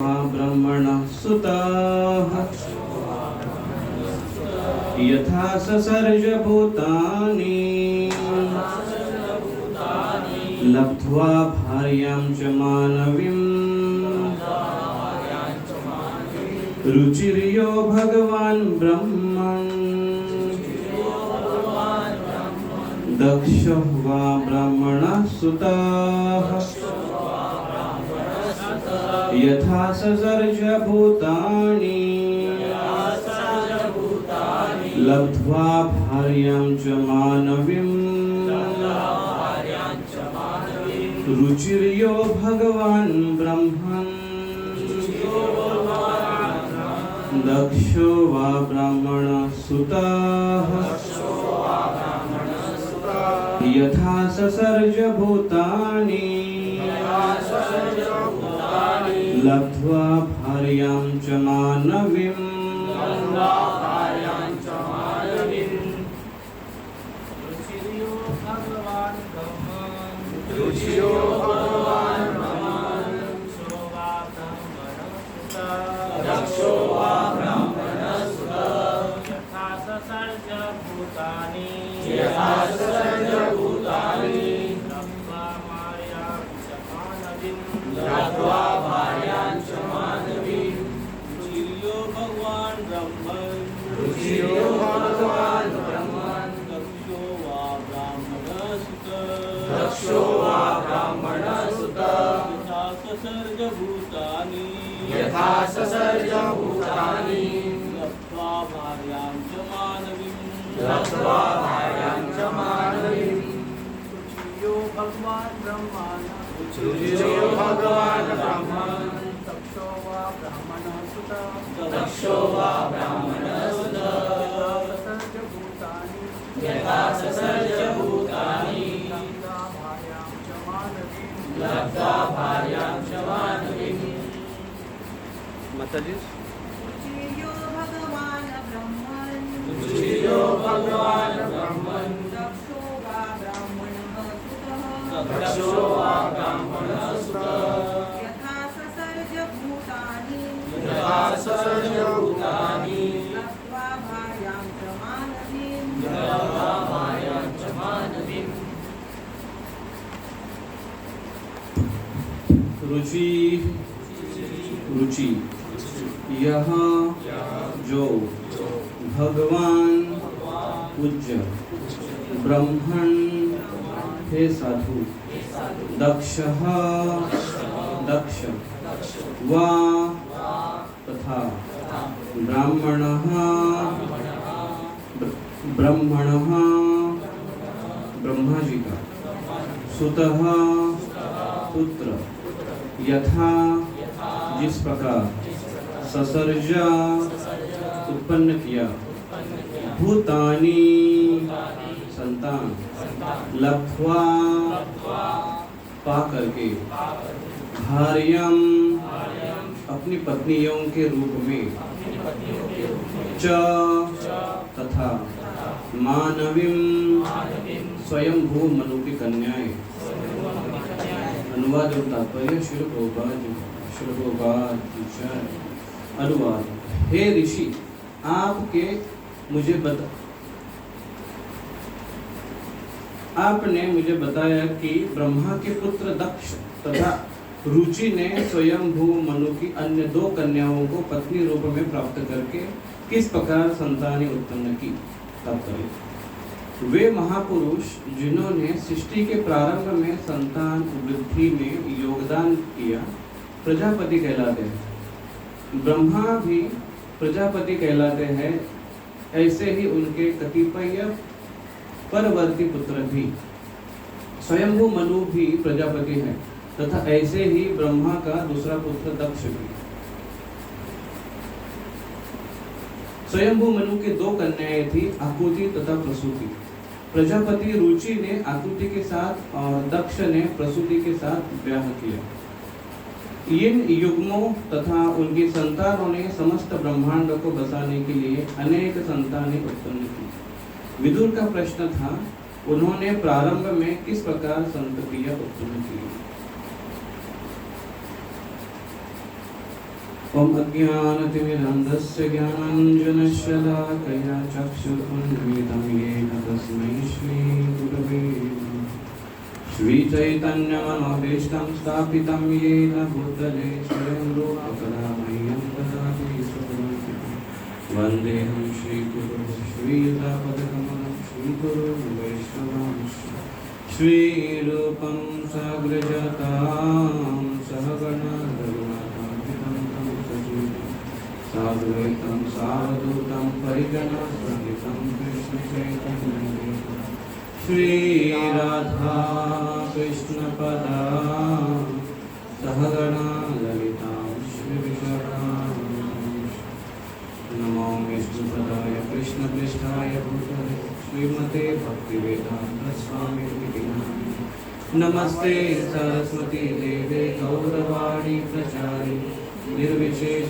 ब्रह्मणः सुताः यथा ससर्ज भूतानि लब्ध्वा भार्यां च मानवीं रुचिर्यो भगवान् ब्रह्मन् दक्षो वा ब्राह्मणः सुताः यथा ससर्ज भूतानि लब्ध्वा भार्यां च मानवीं रुचिर्यो भगवान् ब्रह्मन् दक्षो वा ब्राह्मणः सुताः यथा ससर्ज भूतानि लब्ध्वा भार्यां च मानवीं रुचिर्यो भगवान् दक्षो वा ब्राह्मणः सुतः यथा ससर्ज भूतानि लब्ध्वा भार्यां च मानवीं रुचिर्यो भगवान् ब्रह्मन् दक्षो वा ब्राह्मणः सुतः यथा ससर्ज भूतानि लब्ध्वा भार्यां च मानवीं रुचिर्यो भगवान् ब्रह्मन् दक्षो वा ब्राह्मणः सुतः यथा ससर्ज भूतानि लब्ध्वा भार्यां च मानवीं माताजी रुचिर्यो भगवान् ब्रह्मन् दक्षो वा ब्राह्मणः सुतः यथा ससर्ज भूतानि लब्ध्वा भार्यां च मानवीं रुचि यह जो भगवान पूज्य ब्रह्मण हे साधु दक्ष वा तथा ब्राह्मण ब्रह्मा जी का सुतः पुत्र यथा जिस प्रकार ससर्जा उत्पन्न किया भूतानि संतान लब्ध्वा पा करके भार्यम अपनी पत्नियों के रूप में च तथा मानवीं स्वयंभू मनु की कन्याएं। अनुवाद और तात्पर्य श्री प्रभुपाद की जय। अनुवाद हे ऋषि आपने मुझे बताया कि ब्रह्मा के पुत्र दक्ष तथा रुचि ने स्वयंभू मनु की अन्य दो कन्याओं को पत्नी रूप में प्राप्त करके किस प्रकार संतानें उत्पन्न की। तात्पर्य वे महापुरुष जिन्होंने सृष्टि के प्रारंभ में संतान वृद्धि में योगदान किया प्रजापति कहलाते हैं। ब्रह्मा भी प्रजापति कहलाते हैं। ऐसे ही उनके कतिपय परवर्ती पुत्र भी स्वयंभू मनु भी प्रजापति हैं तथा ऐसे ही ब्रह्मा का दूसरा पुत्र दक्ष भी। स्वयंभू मनु के दो कन्याएं थी आकुति तथा प्रसूति। प्रजापति रुचि ने आकुति के साथ और दक्ष ने प्रसूति के साथ ब्याह किया। इन युग्मों तथा उनकी संतानों ने समस्त ब्रह्मांड को बसाने के लिए अनेक संतानें उत्पन्न की। विदुर का प्रश्न था, उन्होंने प्रारंभ में किस प्रकार संततियां उत्पन्न की। ओम अज्ञानतिमिरन्धस्य ज्ञानाञ्जनशलाकया चक्षुरुन्मीलितं येन तस्मै श्रीगुरवे नमः। श्रीचैतन्यमनोभीष्टं स्थापितं येन भूतले स्वयं रूपकदा मह्यं ददाति स्वपदान्तिकं। वन्देऽहं श्रीगुरुं श्रीयुतापदकमलं श्रीगुरुं वैष्णवांश्च श्रीरूपं साग्रजातां सहगणा साद्वैतं सावधूतं परिजनसहितं कृष्णचैतन्यदेवं श्रीराधा कृष्णपदा सहगणा ललितां श्रीविशाखान्वितांश्च। नमो विष्णुपदाय कृष्णपृष्ठाय भूतले श्रीमते भक्तिवेदान्तस्वामिनिति नामिने। नमस्ते सरस्वती देवे गौरवाणी प्रचारिणे निर्विशेष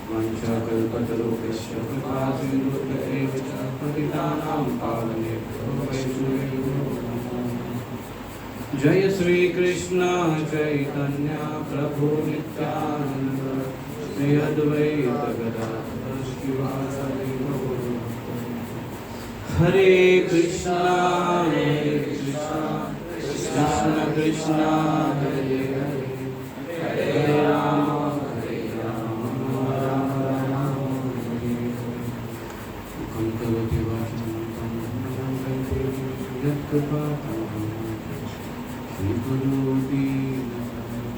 वंशकल्पतरुभ्यश्च कृपासिन्धुभ्येव च पतितानां पावनेभ्यो वैष्णवेभ्यो नमो नमः। जय श्री कृष्ण चैतन्य प्रभु नित्यानंद श्री अद्वैत गदाधर श्रीवासादि गौरभक्तवृंद। हरे कृष्णा कृष्ण कृष्ण हरे हरे हरे राम राम राम हरे हरे। करोति वाचनं यत्कृपातमहं श्रीगुरो दीनबन्धो।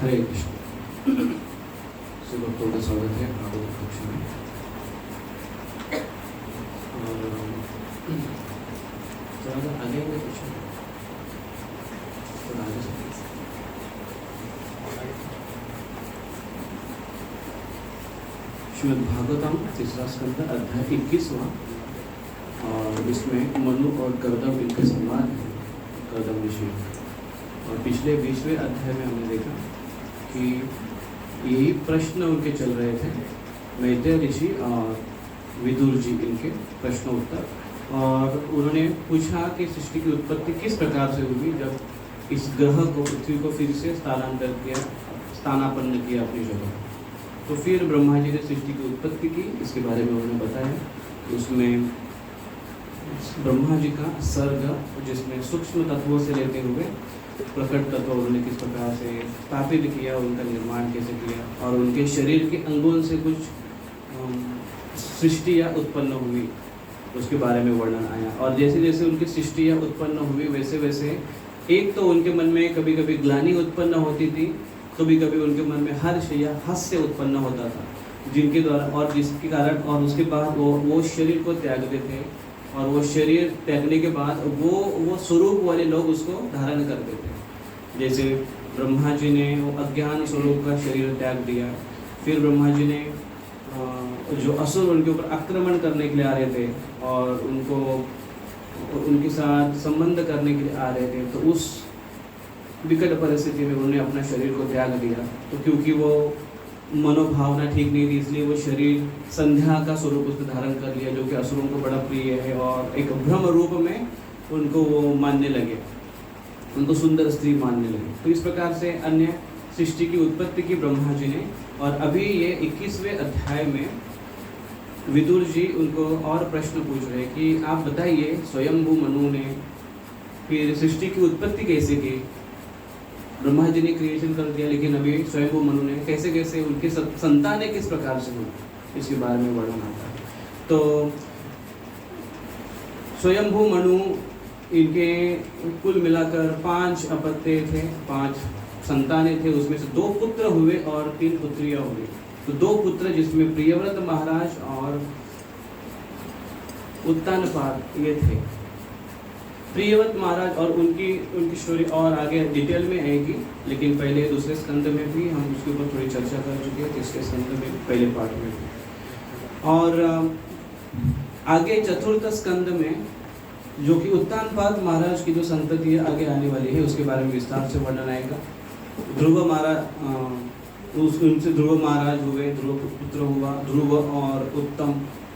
हरे कृष्ण। सुबह का स्वागत है भागवत कक्षा में। ज़्यादा आगे में कुछ थोड़ा आगे से श्रीमद् भागवतम तीसरा स्कंद अध्याय 21वां, और इसमें मनु और कर्दम इनके संवाद है, कर्दम ऋषि। और पिछले 20वें अध्याय में हमने देखा कि यही प्रश्न उनके चल रहे थे, मैत्रेय ऋषि और विदुर जी, इनके प्रश्न उत्तर। और उन्होंने पूछा कि सृष्टि की उत्पत्ति किस प्रकार से हुई जब इस ग्रह को, पृथ्वी को फिर से स्थानांतरित किया, स्थानापन्न किया अपनी जगह। तो फिर ब्रह्मा जी ने सृष्टि की उत्पत्ति की, इसके बारे में उन्होंने बताया। उसमें ब्रह्मा जी का सर्ग, जिसमें सूक्ष्म तत्वों से लेते हुए प्रकट तत्व उन्होंने किस प्रकार से स्थापित किया, उनका निर्माण कैसे किया, और उनके शरीर के अंगों से कुछ सृष्टियाँ उत्पन्न हुई, उसके बारे में वर्णन आया। और जैसे जैसे उनकी सृष्टियाँ उत्पन्न हुई वैसे वैसे एक तो उनके मन में कभी कभी ग्लानि उत्पन्न होती थी, कभी कभी उनके मन में हर्ष या हास्य उत्पन्न होता था, जिनके द्वारा और जिसके कारण और उसके बाद वो शरीर को त्यागते थे, और वो शरीर त्यागने के बाद वो स्वरूप वाले लोग उसको धारण करते थे। जैसे ब्रह्मा जी ने वो अज्ञान स्वरूप का शरीर त्याग दिया, फिर ब्रह्मा जी ने जो असुर उनके ऊपर आक्रमण करने के लिए आ रहे थे और उनके साथ संबंध करने के लिए आ रहे थे, तो उस विकट परिस्थिति में उन्होंने अपना शरीर को त्याग दिया। तो क्योंकि वो मनोभावना ठीक नहीं थी, इसलिए वो शरीर संध्या का स्वरूप उसने धारण कर लिया, जो कि असुरों को बड़ा प्रिय है, और एक भ्रम रूप में उनको वो मानने लगे, उनको सुंदर स्त्री मानने लगे। तो इस प्रकार से अन्य सृष्टि की उत्पत्ति की ब्रह्मा जी ने। और अभी ये 21वें अध्याय में विदुर जी उनको और प्रश्न पूछ रहे कि आप बताइए, स्वयंभू मनु ने फिर सृष्टि की उत्पत्ति कैसे की? ब्रह्मा जी ने क्रिएशन कर दिया, लेकिन अभी स्वयंभू मनु ने कैसे कैसे उनकी संतानें किस प्रकार से हुई, इसके बारे में वर्णन आता है। तो स्वयंभू मनु, इनके कुल मिलाकर 5 अपत्य थे, 5 संतानें थे, उसमें से 2 पुत्र हुए और 3 पुत्रियां हुई। तो 2 पुत्र, जिसमें प्रियव्रत महाराज और उत्तानपाद ये थे। प्रियव्रत महाराज और उनकी स्टोरी और आगे डिटेल में आएगी, लेकिन पहले दूसरे स्कंद में भी हम उसके ऊपर थोड़ी चर्चा कर चुके हैं, तीसरे स्कंद में पहले पार्ट में भी। और आगे चतुर्थ स्कंद में जो कि उत्तानपाद महाराज की जो संतति है आगे आने वाली है, उसके बारे में विस्तार से वर्णन आएगा। ध्रुव महाराज, उनसे ध्रुव महाराज हुए, ध्रुव पुत्र हुआ, ध्रुव और उत्तम,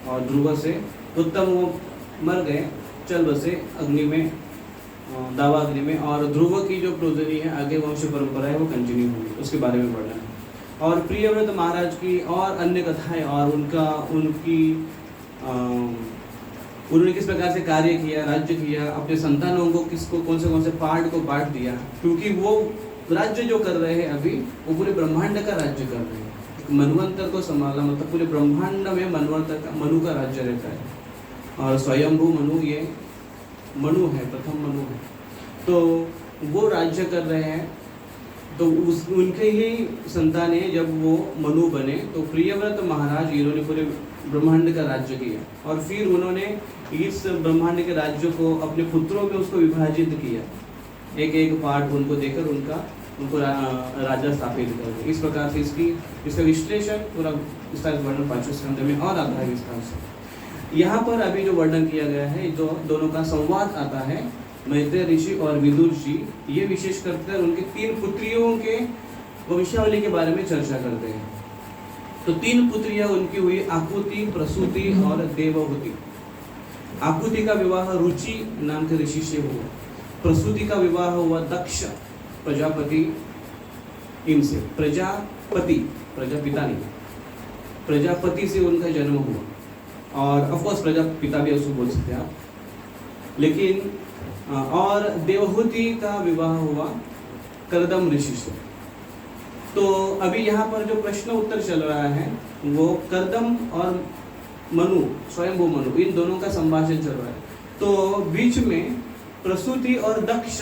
और ध्रुव से उत्तम वो मर गए, चल बसे अग्नि में, दावा अग्नि में, और ध्रुव की जो प्रोजनी है आगे वंश परंपरा है वो कंटिन्यू होगी, उसके बारे में पढ़ना है। और प्रियव्रत महाराज की और अन्य कथाएं और उन्होंने किस प्रकार से कार्य किया, राज्य किया, अपने संतानों को किसको कौन से पार्ट को बांट दिया, क्योंकि वो राज्य जो कर रहे हैं अभी वो पूरे ब्रह्मांड का राज्य कर रहे हैं। मनवंतर को संभालना मतलब पूरे ब्रह्मांड में मनवंतर का मनु का राज्य रहता है, और स्वयंभू मनु ये मनु है, प्रथम मनु है, तो वो राज्य कर रहे हैं। तो उनके ही संतानें जब वो मनु बने तो प्रियव्रत महाराज इन्होंने पूरे ब्रह्मांड का राज्य किया, और फिर उन्होंने इस ब्रह्मांड के राज्य को अपने पुत्रों में उसको विभाजित किया, एक एक पार्ट उनको देकर उनको राजा स्थापित कर। इस प्रकार से इसका विश्लेषण पूरा विस्तार वर्णन 5वें स्कंद में और आता है विस्तार से। यहाँ पर अभी जो वर्णन किया गया है, जो दोनों का संवाद आता है, मैत्रेय ऋषि और विदुर जी ये विशेष करकर उनके 3 पुत्रियों के भविष्यावली के बारे में चर्चा करते हैं। तो 3 पुत्रियां उनकी हुई आकुति, प्रसूति और देवहूति। आकुति का विवाह रुचि नाम के ऋषि से हुआ, प्रसूति का विवाह हुआ दक्ष प्रजापति इनसे, प्रजापिता नहीं, प्रजापति से उनका जन्म हुआ, और ऑफकोर्स प्रजापिता भी उसको बोल सकते हैं आप, लेकिन और देवहूति का विवाह हुआ कर्दम ऋषि से। तो अभी यहाँ पर जो प्रश्न उत्तर चल रहा है वो कर्दम और मनु, स्वयंभू मनु, इन दोनों का संभाषण चल रहा है। तो बीच में प्रसूति और दक्ष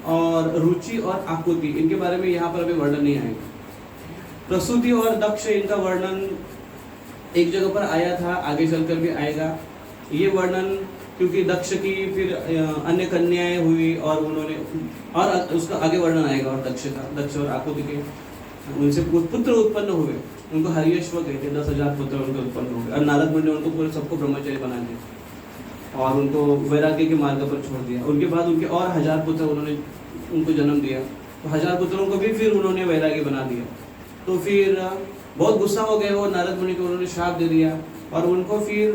और रुचि और आकुति, इनके बारे में यहाँ पर अभी वर्णन नहीं आएगा। प्रसूति और दक्ष इनका वर्णन एक जगह पर आया था, आगे चलकर भी आएगा ये वर्णन, क्योंकि दक्ष की फिर अन्य कन्याएं हुई और उन्होंने, और उसका आगे वर्णन आएगा, और दक्ष और आकुति के उनसे पुत्र उत्पन्न हुए, उनको हरियश्व कहते, 10,000 पुत्र उनके उत्पन्न हुए, और नारद मुनि ने उनको पूरे सबको ब्रह्मचारी बना दिया और उनको वैराग्य के मार्ग पर छोड़ दिया। उनके बाद उनके और 1000 पुत्र उन्होंने उनको जन्म दिया, तो 1000 पुत्रों को भी फिर उन्होंने वैराग्य बना दिया। तो फिर बहुत गुस्सा हो गए वो नारद मुनि को, उन्होंने श्राप दे दिया, और उनको फिर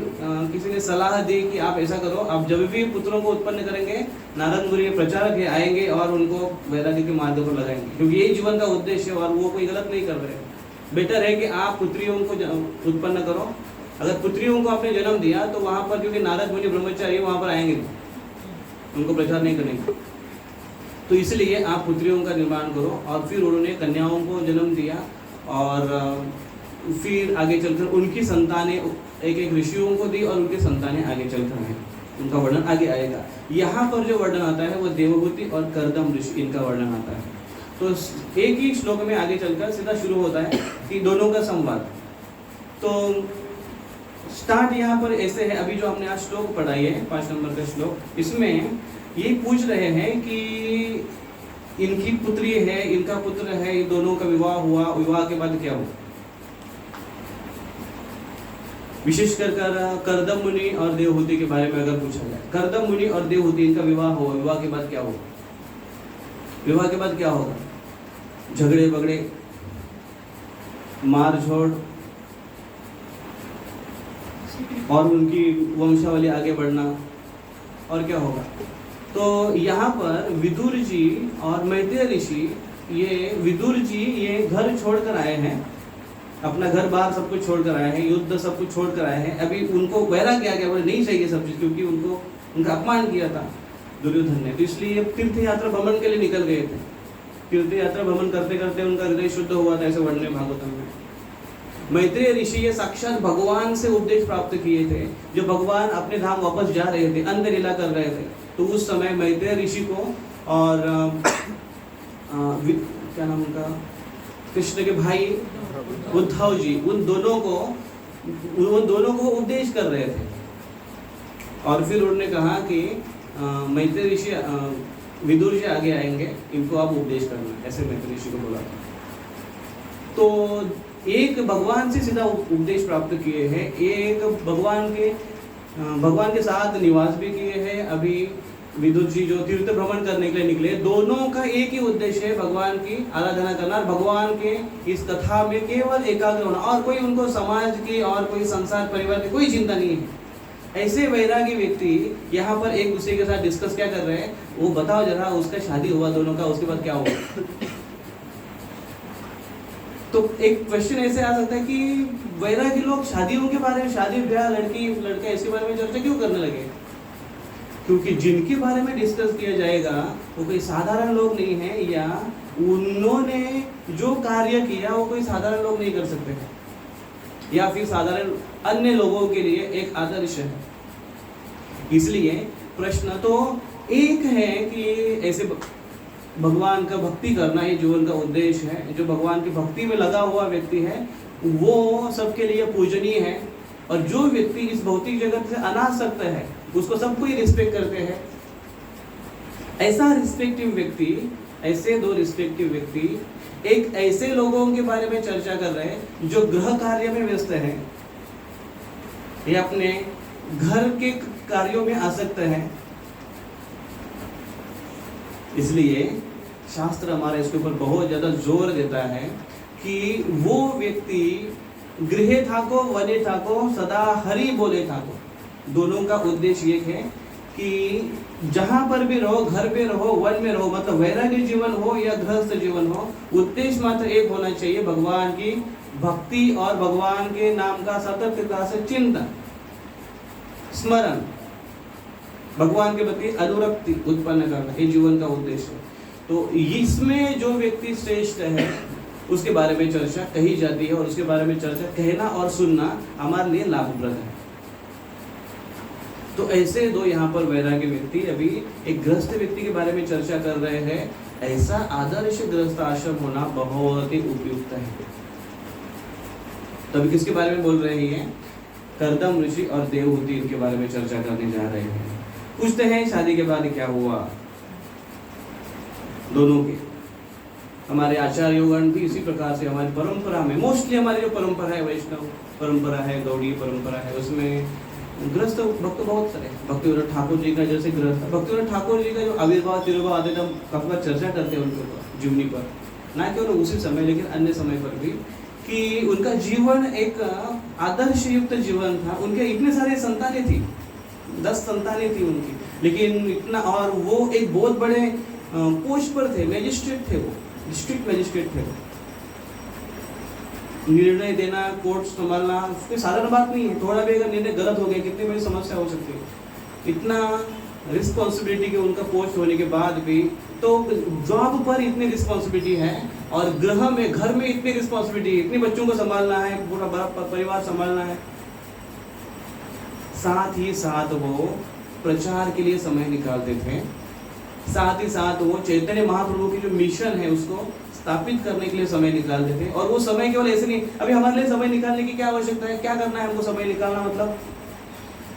किसी ने सलाह दी कि आप ऐसा करो, आप जब भी पुत्रों को उत्पन्न करेंगे नारद मुनि प्रचारक आएंगे और उनको वैराग्य के मार्ग पर लगाएंगे, क्योंकि यही जीवन का उद्देश्य है और वो कोई गलत नहीं कर रहे हैं। बेटर है कि आप पुत्रियों को उत्पन्न करो। अगर पुत्रियों को आपने जन्म दिया तो वहाँ पर, क्योंकि नारद मुनि ब्रह्मचारी वहाँ पर आएंगे, उनको प्रचार नहीं करेंगे, तो इसलिए आप पुत्रियों का निर्माण करो। और फिर उन्होंने कन्याओं को जन्म दिया, और फिर आगे चलकर उनकी संतानें एक एक ऋषियों को दी, और उनके संतानें आगे चलकर हैं, उनका वर्णन आगे आएगा। यहाँ पर जो वर्णन आता है वो देवहूति और कर्दम ऋषि, इनका वर्णन आता है। तो एक ही श्लोक में आगे चलकर सीधा शुरू होता है कि दोनों का संवाद। तो स्टार्ट यहाँ पर ऐसे है, अभी जो हमने आज श्लोक पढ़ाई है 5 नंबर का श्लोक, इसमें ये पूछ रहे हैं कि इनकी पुत्री है, इनका पुत्र है, इन दोनों का विवाह हुआ, विवाह के बाद क्या हुआ। विशेषकर कर्दम मुनि और देवहूति के बारे में अगर पूछा जाए, कर्दम मुनि और देवहूति इनका विवाह हुआ, विवाह के बाद क्या हुआ, विवाह के बाद क्या होगा, झगड़े बगड़े, मार झोड़, और उनकी वंशावली आगे बढ़ना, और क्या होगा। तो यहाँ पर विदुर जी और मैत्रेय ऋषि, ये विदुर जी ये घर छोड़कर आए हैं, अपना घर बार सब कुछ छोड़कर आए हैं, युद्ध सब कुछ छोड़कर आए हैं। अभी उनको वैराग्य आ गया, बोले नहीं चाहिए सब चीज़, क्योंकि उनका अपमान किया था दुर्योधन ने, तो इसलिए तीर्थ यात्रा भ्रमण के लिए निकल गए थे। तीर्थ यात्रा भ्रमण करते करते उनका हृदय शुद्ध हुआ था, ऐसे वर्णन है भागवतम में। मैत्रेय ऋषि ये साक्षात भगवान से उपदेश प्राप्त किए थे, जो भगवान अपने धाम वापस जा रहे थे, अंध लीला कर रहे थे, तो उस समय मैत्रेय ऋषि को और क्या नाम उनका, कृष्ण के भाई उद्धव जी, उन दोनों को उपदेश कर रहे थे। और फिर उन्होंने कहा कि मैत्रेय ऋषि विदुर जी आगे आएंगे, इनको आप उपदेश करना, ऐसे मैत्रेय ऋषि को बोला। तो एक भगवान से सीधा उपदेश प्राप्त किए हैं, एक भगवान के साथ निवास भी किए हैं। अभी विदुर जी जो तीर्थ भ्रमण करने के लिए निकले, दोनों का एक ही उद्देश्य है, भगवान की आराधना करना, भगवान के इस कथा में केवल एकाग्र होना, और कोई उनको समाज की और कोई संसार परिवार की कोई चिंता नहीं है। ऐसे वैरागी व्यक्ति यहाँ पर एक दूसरे के साथ डिस्कस क्या कर रहे हैं, वो बताओ जरा, उसका शादी हुआ दोनों का, उसके बाद क्या हुआ। तो एक क्वेश्चन ऐसे आ सकता है कि वैरागी लोग शादियों के बारे में, शादी ब्याह, लड़की लड़का, इसके बारे में चर्चा क्यों करने लगे? क्योंकि जिनके बारे में डिस्कस किया जाएगा वो कोई साधारण लोग नहीं है, या उन्होंने जो कार्य किया वो कोई साधारण लोग नहीं कर सकते, या फिर साधारण अन्य लोगों के लिए एक आदर्श है। इसलिए प्रश्न तो एक है कि ऐसे भगवान का भक्ति करना ही जीवन का उद्देश्य है। जो भगवान की भक्ति में लगा हुआ व्यक्ति है वो सबके लिए पूजनीय है, और जो व्यक्ति इस भौतिक जगत से अनासक्त है उसको सबको ही रिस्पेक्ट करते हैं। ऐसा रिस्पेक्टिव व्यक्ति, ऐसे दो रिस्पेक्टिव व्यक्ति एक ऐसे लोगों के बारे में चर्चा कर रहे हैं जो गृह कार्य में व्यस्त हैं, ये अपने घर के कार्यों में आसक्त हैं। इसलिए शास्त्र हमारे इसके ऊपर बहुत ज्यादा जोर देता है कि वो व्यक्ति गृहे थाको वने थाको सदा हरि बोले थाको। दोनों का उद्देश्य एक है कि जहां पर भी रहो, घर पे रहो, वन में रहो, मतलब वैराग्य जीवन हो या गृहस्थ जीवन हो, उद्देश्य मात्र एक होना चाहिए, भगवान की भक्ति और भगवान के नाम का सततता से चिंतन, स्मरण, भगवान के प्रति अनुरक्ति उत्पन्न करना, ये जीवन का उद्देश्य है। तो इसमें जो व्यक्ति श्रेष्ठ है उसके बारे में चर्चा कही जाती है, और उसके बारे में चर्चा कहना और सुनना हमारे लिए लाभप्रद है। तो ऐसे दो यहाँ पर वैराग्य व्यक्ति अभी एक गृहस्थ व्यक्ति के बारे में चर्चा कर रहे हैं। ऐसा आदर्श गृहस्थ आश्रम होना बहुत ही उपयुक्त है। तभी किसके बारे में बोल रहे हैं? कर्दम ऋषि और देवहूति, इनके बारे में चर्चा करने जा रहे हैं। पूछते हैं शादी के बाद क्या हुआ दोनों के। हमारे आचार्योगण भी इसी प्रकार से हमारी परंपरा में, मोस्टली हमारी जो परंपरा है, वैष्णव परंपरा है, गौड़ी परंपरा है, उसमें गृहस्थ भक्त बहुत सारे। भक्तिविनोद ठाकुर जी का जैसे गृहस्थ, भक्तिविनोद ठाकुर जी का जो आविर्भाव तिरुभाव आदि हम काफी बार चर्चा करते हैं उनके ऊपर, जीवनी पर, ना केवल उसी समय लेकिन अन्य समय पर भी, कि उनका जीवन एक आदर्श युक्त जीवन था। उनके इतने सारे संतानें थी, 10 संतानें थी उनकी, लेकिन इतना, और वो एक बहुत बड़े पोस्ट पर थे, मैजिस्ट्रेट थे, वो डिस्ट्रिक्ट मैजिस्ट्रेट थे। निर्णय देना, कोर्ट संभालना कोई साधारण बात नहीं है। थोड़ा भी अगर निर्णय गलत हो गया कितनी बड़ी समस्या हो सकती है। इतना रिस्पॉन्सिबिलिटी के उनका पोस्ट होने के बाद भी, तो जॉब पर इतनी रिस्पॉन्सिबिलिटी है, और गृह में, घर में इतनी रिस्पॉन्सिबिलिटी, इतने बच्चों को संभालना है, पूरा बड़ा परिवार संभालना है। साथ ही साथ वो प्रचार के लिए समय निकालते थे, साथ ही साथ वो चैतन्य महाप्रभु की जो मिशन है उसको स्थापित करने के लिए समय निकालते थे। और वो समय केवल ऐसे नहीं, अभी हमारे लिए समय निकालने की क्या आवश्यकता है, क्या करना है हमको समय निकालना, मतलब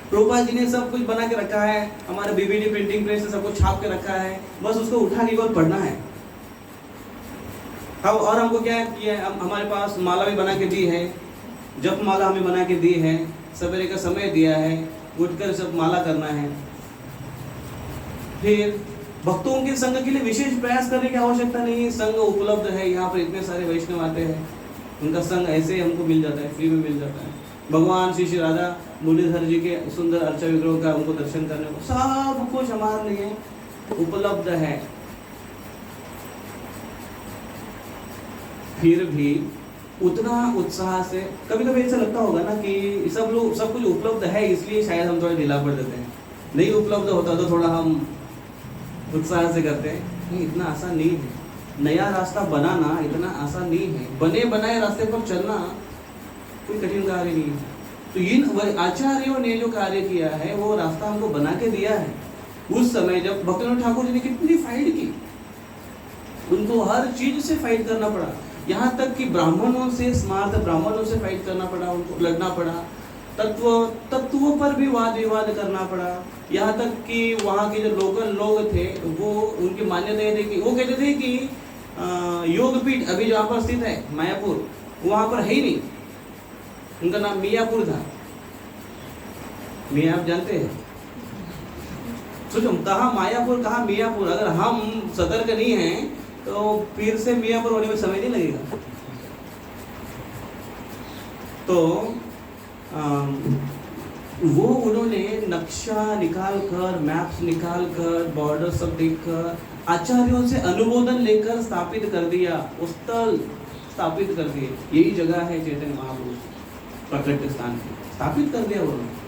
प्रभुपाद जी ने सब कुछ बना के रखा है, हमारे बीबीडी प्रिंटिंग प्रेस से सब कुछ छाप के रखा है, बस उसको उठा के केवल पढ़ना है। अब और हमको क्या किया है, हमारे पास माला भी बना के दी है, जप माला हमें बना के दी है, सवेरे का समय दिया है, उठकर सब माला करना है। फिर भक्तों के संग के लिए विशेष प्रयास करने की आवश्यकता नहीं है, संग उपलब्ध है, यहाँ पर इतने सारे वैष्णव आते हैं, उनका संग ऐसे हमको मिल जाता है, फ्री में मिल जाता है। भगवान श्री श्री राधा मुरलीधर जी के सुंदर अर्चा विग्रह का उनको दर्शन करने को सब कुछ हमारे लिए उपलब्ध है। फिर भी उतना उत्साह से, कभी कभी ऐसा लगता होगा ना कि सब कुछ उपलब्ध है इसलिए शायद हम थोड़ा ढीला पड़ देते हैं, नहीं उपलब्ध होता तो थोड़ा हम उत्साह से करते हैं। नहीं, इतना आसान नहीं है, नया रास्ता बनाना इतना आसान नहीं है, बने बनाए रास्ते पर चलना कोई कठिन कार्य नहीं है। तो इन आचार्यों ने जो कार्य किया है वो रास्ता हमको बना के दिया है। उस समय जब भक्तिविनोद ठाकुर जी ने कितनी फाइट की, उनको हर चीज से फाइट करना पड़ा, यहाँ तक कि ब्राह्मणों से, स्मार्त ब्राह्मणों से फाइट करना पड़ा, उनको लड़ना पड़ा, तत्वों पर भी वाद विवाद करना पड़ा। यहाँ तक कि वहाँ के जो लोकल लोग थे वो, उनकी मान्यता थी कि वो कहते थे कि योगपीठ अभी जहाँ पर स्थित है मायापुर, वहाँ पर है ही नहीं, उनका नाम मियापुर था। मिया आप जानते हैं, सोचो कहाँ मायापुर कहाँ मियापुर। अगर हम सतर्क नहीं हैं तो फिर से मियापुर होने में समय नहीं लगेगा। तो वो उन्होंने नक्शा निकाल कर, मैप्स निकाल कर, बॉर्डर सब देख कर, आचार्यों से अनुमोदन लेकर स्थापित कर दिया, उस स्थल स्थापित कर दिए। यही जगह है चैतन्य महाप्रभु प्रकट स्थान की, स्थापित कर दिया उन्होंने।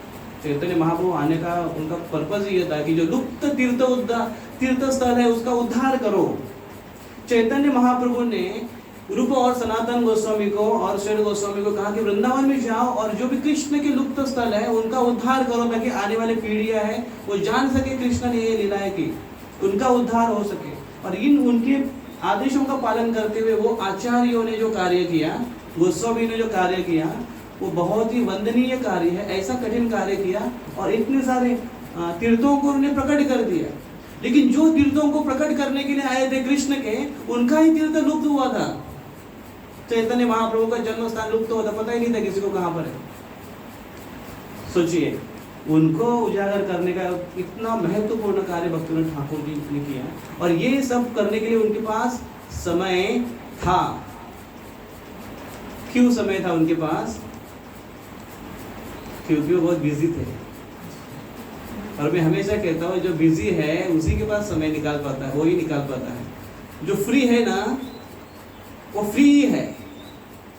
चैतन्य महाप्रभु आने का उनका पर्पज ये था कि जो लुप्त तीर्थ स्थल है उसका उद्धार करो। चैतन्य महाप्रभु ने रूप और सनातन गोस्वामी को और शरण गोस्वामी को कहा कि वृंदावन में जाओ और जो भी कृष्ण के लुप्त स्थल है उनका उद्धार करो, ताकि आने वाली पीढ़ियां है वो जान सके कृष्ण ने ये लीलाएं की, उनका उद्धार हो सके। और इन उनके आदेशों का पालन करते हुए वो आचार्यों ने जो कार्य किया, गोस्वामी ने जो कार्य किया, वो बहुत ही वंदनीय कार्य है। ऐसा कठिन कार्य किया और इतने सारे तीर्थों को उन्होंने प्रकट कर दिया। लेकिन जो तीर्थों को प्रकट करने के लिए आए थे कृष्ण के, उनका ही तीर्थ लुप्त हुआ था। चैतन्य महाप्रभु का जन्म स्थान लुप्त हुआ था, पता ही नहीं था किसी को कहां पर है। सोचिए, उनको उजागर करने का इतना महत्वपूर्ण कार्य भक्तिविनोद ठाकुर जी ने किया, और ये सब करने के लिए उनके पास समय था। क्यों समय था उनके पास? क्योंकि वो बहुत बिजी थे। और मैं हमेशा कहता हूँ जो बिजी है उसी के पास समय निकाल पाता है, वो ही निकाल पाता है। जो फ्री है ना, वो फ्री है,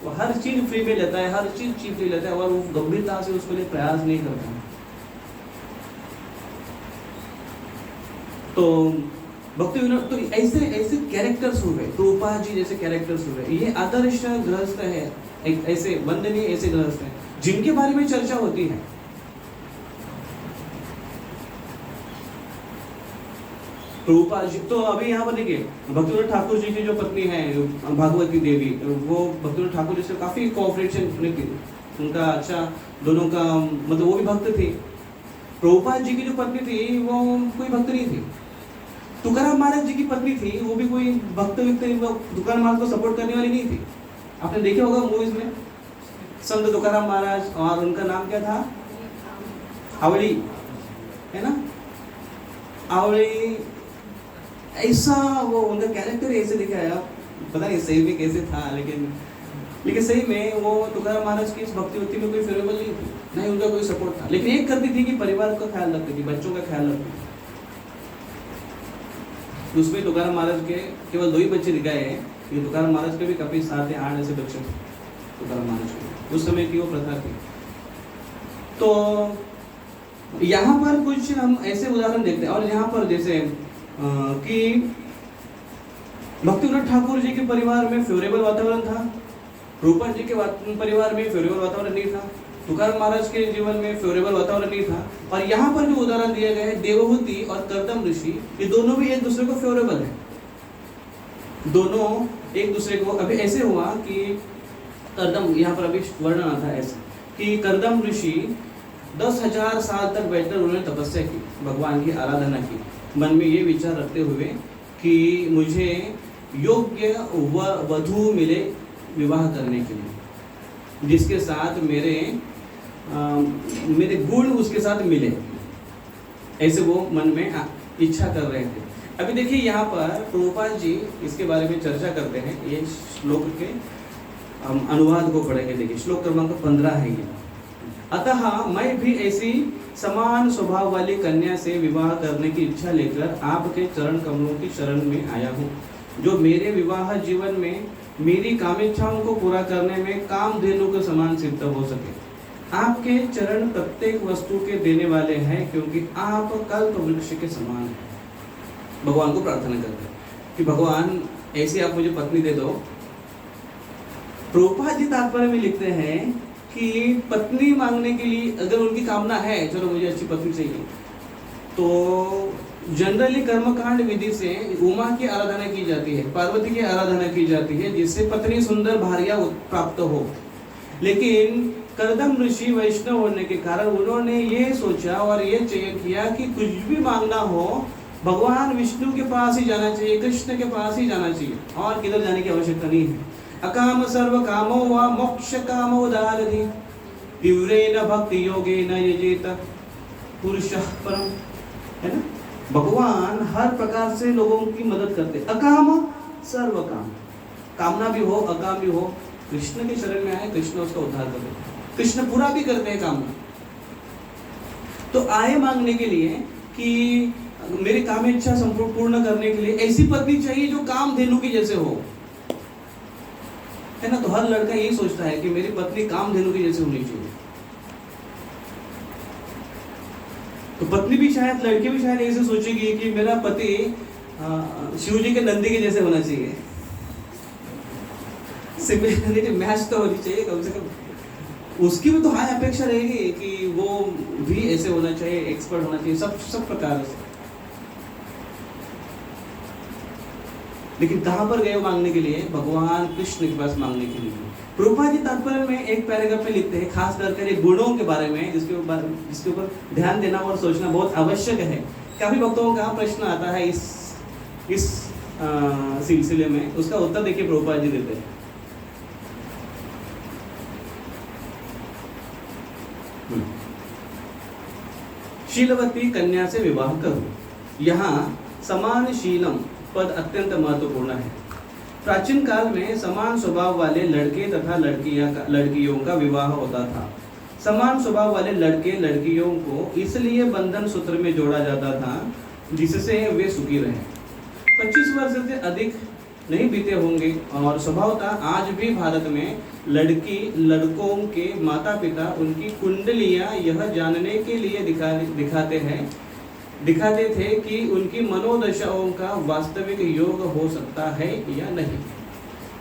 वो हर चीज फ्री में लेता है, हर चीज चीपली लेता है, और वो गंभीरता से उसके लिए प्रयास नहीं करता है। तो भक्ति विनोद तो ऐसे ऐसे कैरेक्टर्स हुए, प्रभुपाद जी जैसे कैरेक्टर्स हुए। ये आदर्श गृहस्थ है, एक ऐसे वंदनीय ऐसे गृहस्थ हैं जिनके बारे में चर्चा होती है। प्रभुपाद जी तो अभी यहाँ पर देखिए, भक्तिविनोद ठाकुर जी की जो पत्नी है भागवती देवी, वो भक्तिविनोद ठाकुर जी से काफी कोऑपरेशन की, उनका अच्छा दोनों का मतलब, वो भी भक्त थे। प्रभुपाद जी की जो पत्नी थी वो कोई भक्त नहीं थी। तुकाराम महाराज जी की पत्नी थी, वो भी कोई भक्त तुकाराम महाराज को सपोर्ट करने वाली नहीं थी। आपने देखे होगा मूवीज में, संत तुकाराम महाराज, और उनका नाम क्या था? आवड़ी, है ना? आवड़ी, ऐसा वो उनका कैरेक्टर ऐसे दिखाया, पता नहीं सही में कैसे था, लेकिन सही में वो तुकाराम महाराज की इस भक्ति में कोई फेवरेबल नहीं थी, नहीं उनका कोई सपोर्ट था। लेकिन एक करती थी कि परिवार का ख्याल रखती थी, बच्चों का ख्याल रखती थी। उसमें तुकाराम महाराज के केवल 2 ही बच्चे दिखाए हैं, कि तुकाराम महाराज के भी काफी 7 या 8 ऐसे बच्चे थे तुकाराम महाराज के, उस समय की वो प्रथा थी। तो यहाँ पर कुछ हम ऐसे उदाहरण देखते हैं। और यहाँ पर जैसे कि भक्तिविनोद ठाकुर जी के परिवार में फेवरेबल वातावरण था, रूपन जी के परिवार में फेवरेबल वातावरण नहीं था, तुकाराम महाराज के जीवन में फेवरेबल वातावरण नहीं था। और यहाँ पर जो उदाहरण दिए गए हैं, देवहूति और कर्दम ऋषि, ये दोनों भी एक दूसरे को फेवरेबल है। दोनों एक दूसरे को, अभी ऐसे हुआ कि कर्दम, यहाँ पर अभी वर्णन आता है ऐसा कि कर्दम ऋषि 10,000 साल तक बैठकर उन्होंने तपस्या की, भगवान की आराधना की, मन में ये विचार रखते हुए कि मुझे योग्य वधू मिले विवाह करने के लिए, जिसके साथ मेरे गुण उसके साथ मिले, ऐसे वो मन में इच्छा कर रहे थे। अभी देखिए यहाँ पर प्रभुपाद जी इसके बारे में चर्चा करते हैं। ये श्लोक के हम अनुवाद को पढ़ेंगे। देखिए श्लोक क्रमांक 15 है ये। अतः मैं भी ऐसी समान स्वभाव वाली कन्या से विवाह करने की इच्छा लेकर आपके चरण कमलों की शरण में आया हूँ, जो मेरे विवाह जीवन में मेरी कामेच्छाओं को पूरा करने में कामधेनु के समान सिद्ध हो सके। आपके चरण प्रत्येक वस्तु के देने वाले हैं, क्योंकि आप कल्प वृक्ष के समान हैं। भगवान को प्रार्थना करते हैं कि भगवान ऐसी आप मुझे पत्नी दे दो। प्रभुपाद जी तात्पर्य में लिखते हैं कि पत्नी मांगने के लिए अगर उनकी कामना है, चलो मुझे अच्छी पत्नी चाहिए, तो जनरली कर्मकांड विधि से उमा की आराधना की जाती है, पार्वती की आराधना की जाती है, जिससे पत्नी सुंदर भार्या प्राप्त हो। लेकिन कर्दम ऋषि वैष्णव होने के कारण उन्होंने ये सोचा और ये चयन किया कि कुछ भी मांगना हो भगवान विष्णु के पास ही जाना चाहिए, कृष्ण के पास ही जाना चाहिए, और किधर जाने की आवश्यकता नहीं है। अकाम सर्व कामो वा मोक्ष कामो दारधि तीव्रेन भक्ति योगेन यजेत पुरुषः परम, है ना? भगवान हर प्रकार से लोगों की मदद करते। अकाम सर्व काम, कामना भी हो अकाम भी हो, कृष्ण के शरण में आए, कृष्ण उसका उद्धार करते। कृष्ण पूरा भी करते हैं कामना, तो आए मांगने के लिए कि मेरी काम इच्छा संपूर्ण करने के लिए ऐसी पत्नी चाहिए जो कामधेनु की जैसे हो, है ना। तो हर लड़का यही सोचता है कि मेरी पत्नी कामधेनु की जैसे होनी चाहिए। तो पत्नी भी शायद, लड़की भी शायद ऐसे सोचेगी कि मेरा पति शिव जी के नंदी के जैसे होना चाहिए। सिमिलरिटी मैच तो होनी चाहिए कम से कम। उसकी भी तो हाई अपेक्षा रहेगी कि वो भी ऐसे होना चाहिए, एक्सपर्ट होना चाहिए, सब प्रकार से। लेकिन कहां पर गए मांगने के लिए? भगवान कृष्ण के पास मांगने के लिए। प्रभुपाद जी तात्पर्य में एक पैराग्राफ में लिखते हैं, खास करके गुणों के बारे में, जिसके ऊपर ध्यान देना और सोचना बहुत आवश्यक है। काफी भक्तों का प्रश्न आता है इस सिलसिले में, उसका उत्तर देखिए प्रभुपाद जी देते हैं। शीलवती कन्या से विवाह करो। यहाँ समान शीलम पद अत्यंत महत्वपूर्ण है। प्राचीन काल में समान स्वभाव वाले लड़के तथा लड़कियों का विवाह होता था। समान स्वभाव वाले लड़के लड़कियों को इसलिए बंधन सूत्र में जोड़ा जाता था जिससे वे सुखी रहे। 25 वर्ष से अधिक नहीं बीते होंगे और स्वभावतः आज भी भारत में लड़कों के माता पिता उनकी कुंडलियां यह जानने के लिए दिखाते थे कि उनकी मनोदशाओं का वास्तविक योग हो सकता है या नहीं।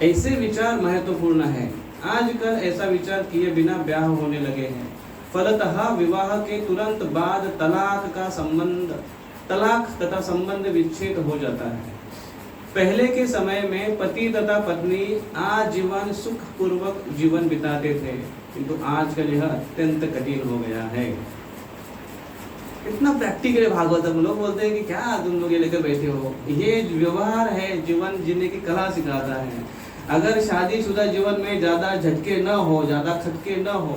ऐसे विचार महत्वपूर्ण है। आजकल ऐसा विचार किए बिना ब्याह होने लगे हैं। फलतः विवाह के तुरंत बाद तलाक तथा संबंध विच्छेद हो जाता है। पहले के समय में पति तथा पत्नी आजीवन सुखपूर्वक जीवन बिताते थे, किंतु आजकल यह अत्यंत कठिन हो गया है। इतना प्रैक्टिकल भागवतम, लोग बोलते हैं कि क्या तुम लोग ये लेकर बैठे हो, ये व्यवहार है, जीवन जीने की कला सिखाता है। अगर शादीशुदा जीवन में ज्यादा झटके न हो, ज्यादा खटके न हो,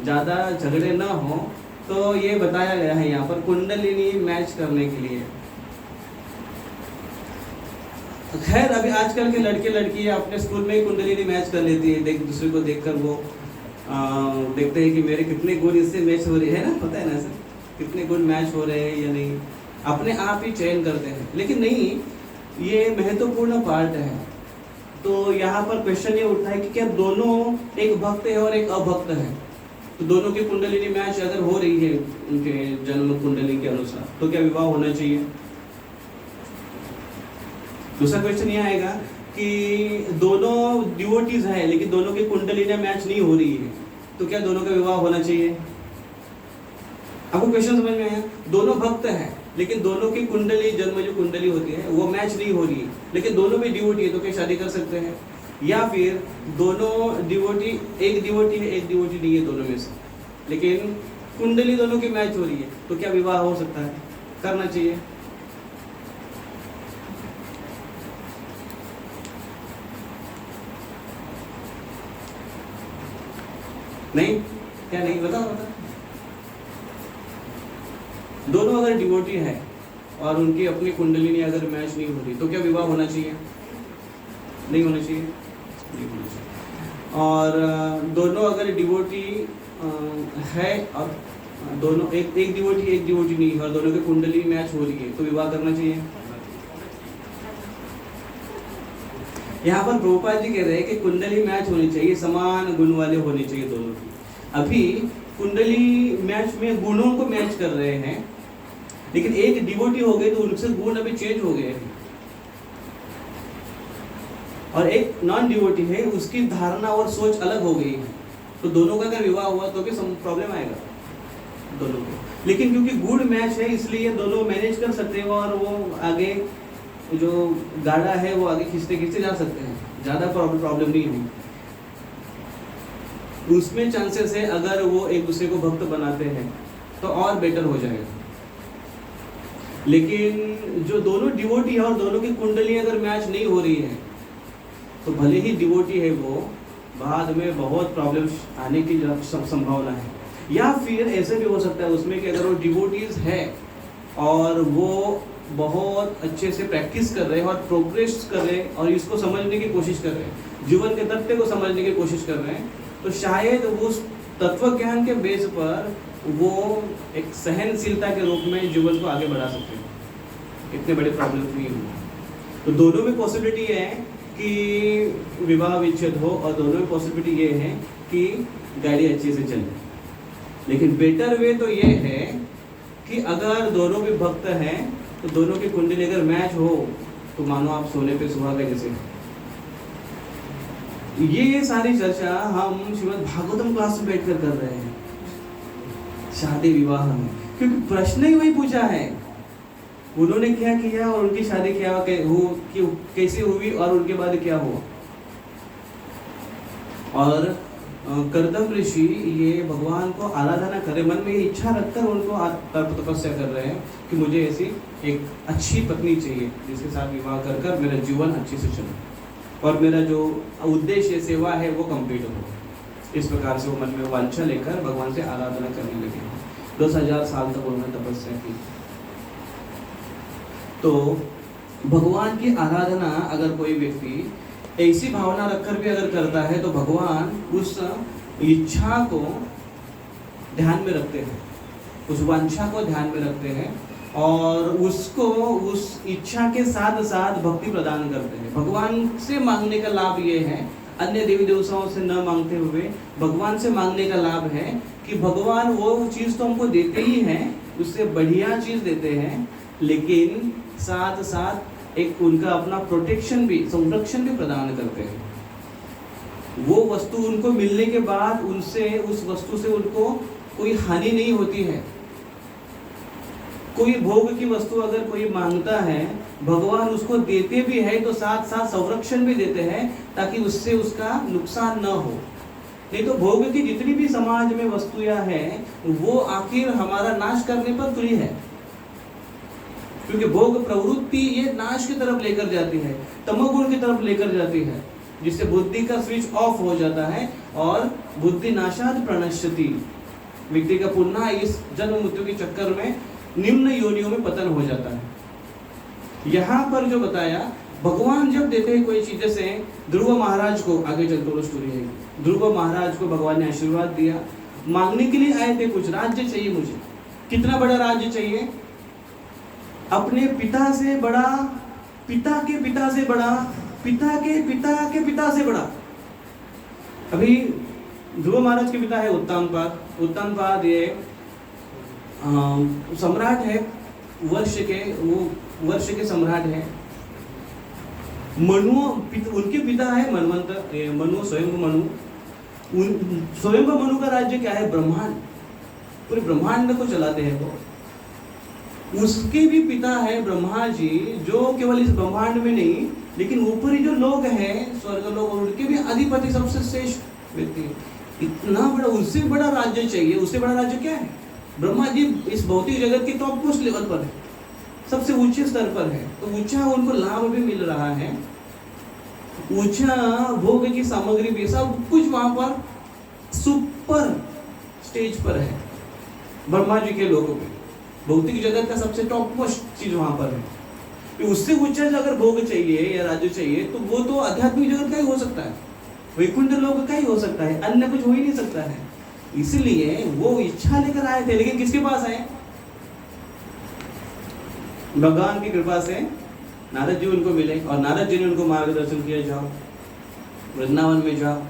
ज्यादा झगड़े न हो, तो ये बताया गया है यहाँ पर कुंडलिनी मैच करने के लिए। खैर अभी आजकल के लड़के लड़कियां अपने स्कूल में ही कुंडलिनी मैच कर लेती है, दूसरे को देखकर वो देखते हैं कि मेरे कितने गुण इससे मैच हो रहे हैं ना, पता है ना सर, कितने गुण मैच हो रहे हैं या नहीं, अपने आप ही चयन करते हैं। लेकिन नहीं, ये महत्वपूर्ण पार्ट है। तो यहाँ पर क्वेश्चन ये उठता है कि क्या दोनों, एक भक्त है और एक अभक्त है, तो दोनों की कुंडलिनी मैच अगर हो रही है उनके जन्म कुंडली के अनुसार, तो क्या विवाह होना चाहिए? दूसरा क्वेश्चन यह आएगा कि दोनों डिवोटीज हैं लेकिन दोनों की कुंडली में मैच नहीं हो रही है, तो क्या दोनों का विवाह होना चाहिए? आपको क्वेश्चन समझ में आया? दोनों भक्त हैं लेकिन दोनों की कुंडली, जन्म जो कुंडली होती है वो मैच नहीं हो रही है, लेकिन दोनों भी डिवोटी है, तो क्या शादी कर सकते हैं? या फिर दोनों डिवोटी, एक डिवोटी है एक डिवोटी नहीं है दोनों में से, लेकिन कुंडली दोनों की मैच हो रही है, तो क्या विवाह हो सकता है? करना चाहिए? नहीं? क्या नहीं? बताओ। दोनों अगर डिवोटी है और उनकी अपनी कुंडलिनी अगर मैच नहीं हो रही, तो क्या विवाह होना चाहिए? नहीं होना चाहिए? नहीं होना चाहिए। और दोनों अगर डिवोटी है और दोनों एक डिवोटी नहीं है और दोनों की कुंडली मैच हो रही है, तो विवाह करना चाहिए? यहाँ पर प्रभुपाद जी कह रहे हैं कि कुंडली मैच होनी चाहिए, समान गुण वाले होने चाहिए दोनों की। अभी कुंडली मैच में गुणों को मैच कर रहे हैं, लेकिन एक डिवोटी हो गए तो उनसे गुण अभी चेंज हो गए हैं, और एक नॉन डिवोटी है उसकी धारणा और सोच अलग हो गई है, तो दोनों का अगर विवाह हुआ तो भी प्रॉब्लम आएगा दोनों को। लेकिन क्योंकि गुण मैच है इसलिए दोनों मैनेज कर सकते हैं और वो आगे जो गाड़ा है वो आगे खींचते जा सकते हैं, ज्यादा प्रॉब्लम नहीं हुई। उसमें चांसेस है अगर वो एक दूसरे को भक्त बनाते हैं तो और बेटर हो जाएगा। लेकिन जो दोनों डिवोटी है और दोनों की कुंडली अगर मैच नहीं हो रही है, तो भले ही डिवोटी है वो, बाद में बहुत प्रॉब्लम्स आने की संभावना है। या फिर ऐसे भी हो सकता है उसमें कि अगर वो डिवोटीज है और वो बहुत अच्छे से प्रैक्टिस कर रहे हैं और प्रोग्रेस कर रहे हैं और इसको समझने की कोशिश कर रहे हैं, जीवन के तत्व को समझने की कोशिश कर रहे हैं, तो शायद उस तत्व ज्ञान के बेस पर वो एक सहनशीलता के रूप में जीवन को आगे बढ़ा सकते हैं, इतने बड़े प्रॉब्लम नहीं हुए। तो दोनों में पॉसिबिलिटी है कि विवाह विच्छेद हो, और दोनों में पॉसिबिलिटी ये है कि गाड़ी अच्छे से चले। लेकिन बेटर वे तो ये है कि अगर दोनों भी भक्त हैं तो दोनों की कुंडली अगर मैच हो तो मानो आप सोने पे सुहागा जैसे। ये सारी चर्चा हम श्रीमद् भागवतम क्लास में बैठकर कर रहे हैं शादी विवाह में, क्योंकि प्रश्न ही वही पूछा है, उन्होंने क्या किया और उनकी शादी क्या कैसी हुई और उनके बाद क्या हुआ। और कर्दम ऋषि ये भगवान को आराधना करे, मन में ये इच्छा रखकर उनको तपस्या कर रहे हैं कि मुझे ऐसी एक अच्छी पत्नी चाहिए जिसके साथ विवाह कर कर मेरा जीवन अच्छे से चले और मेरा जो उद्देश्य सेवा है वो कंप्लीट हो। इस प्रकार से वो मन में वांछा लेकर भगवान से आराधना करने लगे। 10,000 साल तक उन्होंने तपस्या की। तो भगवान की आराधना अगर कोई व्यक्ति ऐसी भावना रखकर भी अगर करता है तो भगवान उस इच्छा को ध्यान में रखते हैं, उस वांछा को ध्यान में रखते हैं और उसको उस इच्छा के साथ साथ भक्ति प्रदान करते हैं। भगवान से मांगने का लाभ ये है, अन्य देवी देवताओं से न मांगते हुए भगवान से मांगने का लाभ है कि भगवान वो चीज़ तो हमको देते ही हैं, उससे बढ़िया चीज़ देते हैं, लेकिन साथ साथ एक उनका अपना प्रोटेक्शन भी, संरक्षण भी प्रदान करते हैं। वो वस्तु उनको मिलने के बाद उनसे, उस वस्तु से उनको कोई हानि नहीं होती है। कोई भोग की वस्तु अगर कोई मांगता है, भगवान उसको देते भी है तो साथ साथ संरक्षण भी देते हैं ताकि उससे उसका नुकसान न हो। नहीं तो भोग की जितनी भी समाज में वस्तुएं हैं वो आखिर हमारा नाश करने पर तुली है, क्योंकि भोग प्रवृत्ति ये नाश की तरफ लेकर जाती है, तमोगुण की तरफ लेकर जाती है, जिससे बुद्धि का स्विच ऑफ हो जाता है और बुद्धि नाशाद प्रणश्यति, व्यक्ति का पुनः इस जन्म मृत्यु के चक्कर में निम्न योनियों में पतन हो जाता है। यहाँ पर जो बताया, भगवान जब देते हैं कोई चीज, जैसे ध्रुव महाराज को, आगे चलकर वो स्टोरी है, ध्रुव महाराज को भगवान ने आशीर्वाद दिया, मांगने के लिए आए थे कुछ राज्य चाहिए मुझे। कितना बड़ा राज्य चाहिए? अपने पिता से बड़ा, पिता के पिता से बड़ा, पिता के पिता के पिता से बड़ा। अभी ध्रुव महाराज के पिता है उत्तानपाद। उत्तानपाद ये सम्राट है, वर्ष के सम्राट है। मनु उनके पिता है मनवंत, मनु, स्वयं मनु। स्वयं मनु का राज्य क्या है? ब्रह्मांड, पूरे ब्रह्मांड को चलाते हैं वो। उसके भी पिता है ब्रह्मा जी, जो केवल इस ब्रह्मांड में नहीं लेकिन ऊपरी जो लोग हैं, स्वर्ग लोग, उनके भी अधिपति, सबसे श्रेष्ठ व्यक्ति। इतना बड़ा, उससे बड़ा राज्य चाहिए। उससे बड़ा राज्य क्या है? ब्रह्मा जी इस भौतिक जगत के टॉप मोस्ट लेवल पर है, सबसे ऊंचे स्तर पर है, तो ऊंचा उनको लाभ भी मिल रहा है, ऊंचा भोग की सामग्री भी, सब कुछ वहां पर सुपर स्टेज पर है ब्रह्मा जी के लोगों में। भौतिक जगत का सबसे टॉप मोस्ट चीज वहां पर है। तो उससे ऊंचा अगर भोग चाहिए या राज्य चाहिए तो वो तो आध्यात्मिक जगत का ही हो सकता है, वैकुंठ लोक का ही हो सकता है, अन्य कुछ हो ही नहीं सकता है। इसलिए वो इच्छा लेकर आए थे, लेकिन किसके पास आए? भगवान की कृपा से नारद जी उनको मिले और नारद जी ने उनको मार्गदर्शन किया, जाओ वृंदावन में जाओ,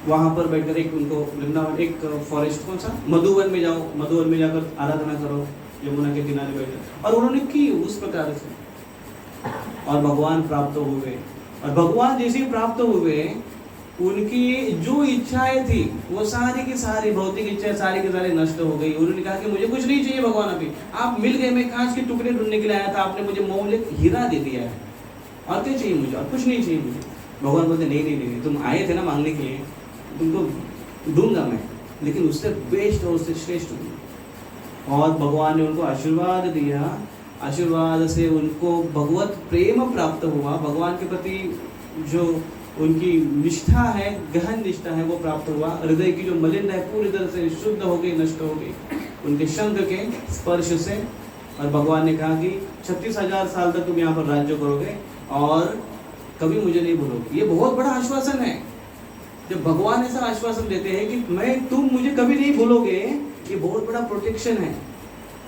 वहां पर बैठकर एक उनको वृंदावन, एक फॉरेस्ट, कौन सा, मधुवन में जाओ, मधुवन में जाकर आराधना करो, यमुना के किनारे बैठकर। और उन्होंने की उस प्रकार से, और भगवान प्राप्त हुए। और भगवान जैसे प्राप्त हुए, उनकी जो इच्छाएं थी वो सारी की सारी भौतिक इच्छाएं सारी की सारी नष्ट हो गई। उन्होंने कहा कि मुझे कुछ नहीं चाहिए भगवान, अभी आप मिल गए, मैं कांच के टुकड़े ढूंढने के लिए आया था, आपने मुझे मौलिक हीरा दे दिया है, और क्या चाहिए मुझे? और कुछ नहीं चाहिए मुझे। भगवान बोलते नहीं नहीं नहीं, तुम आए थे ना मांगने के लिए, तुमको दूंगा मैं, लेकिन उससे बेस्ट और उससे श्रेष्ठ दूंगा। और भगवान ने उनको आशीर्वाद दिया, आशीर्वाद से उनको भगवत प्रेम प्राप्त हुआ, भगवान के प्रति जो उनकी निष्ठा है, गहन निष्ठा है, वो प्राप्त हुआ। हृदय की जो मलिन है पूरी तरह से शुद्ध हो गई, नष्ट हो गई उनके शंख के स्पर्श से। और भगवान ने कहा कि 36,000 साल तक तुम यहाँ पर राज्य करोगे और कभी मुझे नहीं भूलोगे। ये बहुत बड़ा आश्वासन है जब भगवान ऐसा आश्वासन देते हैं कि तुम मुझे कभी नहीं भूलोगे, ये बहुत बड़ा प्रोटेक्शन है।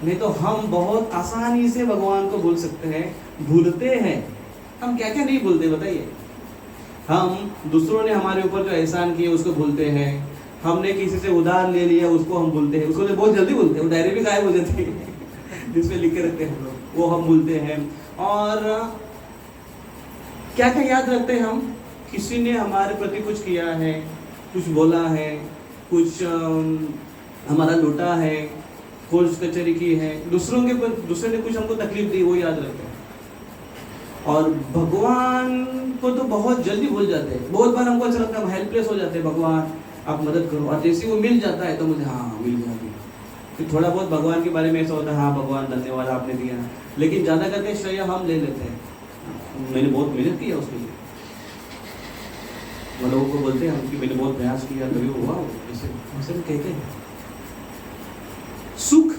नहीं तो हम बहुत आसानी से भगवान को भूल सकते हैं, भूलते हैं। हम क्या क्या नहीं भूलते बताइए। हम दूसरों ने हमारे ऊपर जो एहसान किए उसको भूलते हैं, हमने किसी से उधार ले लिया उसको हम भूलते हैं, उसको तो बहुत जल्दी भूलते हैं, वो डायरी भी गायब हो जाती है जिसमें लिख के रखते हैं हम लोग, वो हम भूलते हैं। और क्या क्या याद रखते हैं हम, किसी ने हमारे प्रति कुछ किया है, कुछ बोला है, कुछ हमारा लूटा है, कोर्स कचहरी की है, दूसरे ने कुछ हमको तकलीफ दी, वो याद रखते हैं। और भगवान को तो बहुत जल्दी भूल जाते हैं। बहुत बार हमको ऐसा लगता है, हम हेल्पलेस हो जाते हैं, भगवान आप मदद करो, और जैसे वो मिल जाता है तो मुझे हाँ मिल गया। फिर थोड़ा बहुत भगवान के बारे में ऐसा होता है, हाँ भगवान धन्यवाद आपने दिया, लेकिन ज़्यादा करके श्रेय हम ले लेते हैं, मैंने बहुत मेहनत किया उसके लिए। वो लोगों को बोलते हैं हम कि मैंने बहुत प्रयास किया तभी हुआ, ऐसे कहते हैं। सुख,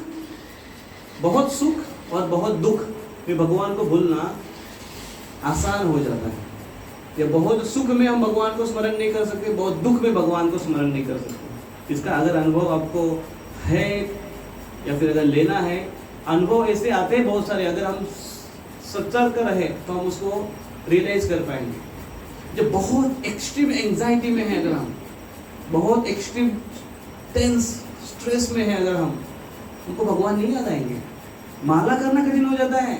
बहुत सुख और बहुत दुख में भगवान को भूलना आसान हो जाता है। या बहुत सुख में हम भगवान को स्मरण नहीं कर सकते, बहुत दुख में भगवान को स्मरण नहीं कर सकते। इसका अगर अनुभव आपको है या फिर अगर लेना है, अनुभव ऐसे आते हैं बहुत सारे, अगर हम सतर्क रहे तो हम उसको रियलाइज कर पाएंगे। जब बहुत एक्सट्रीम एंजाइटी में है, अगर हम बहुत एक्सट्रीम टेंस स्ट्रेस में है, अगर हमको भगवान नहीं याद आएंगे। माला करना कठिन हो जाता है,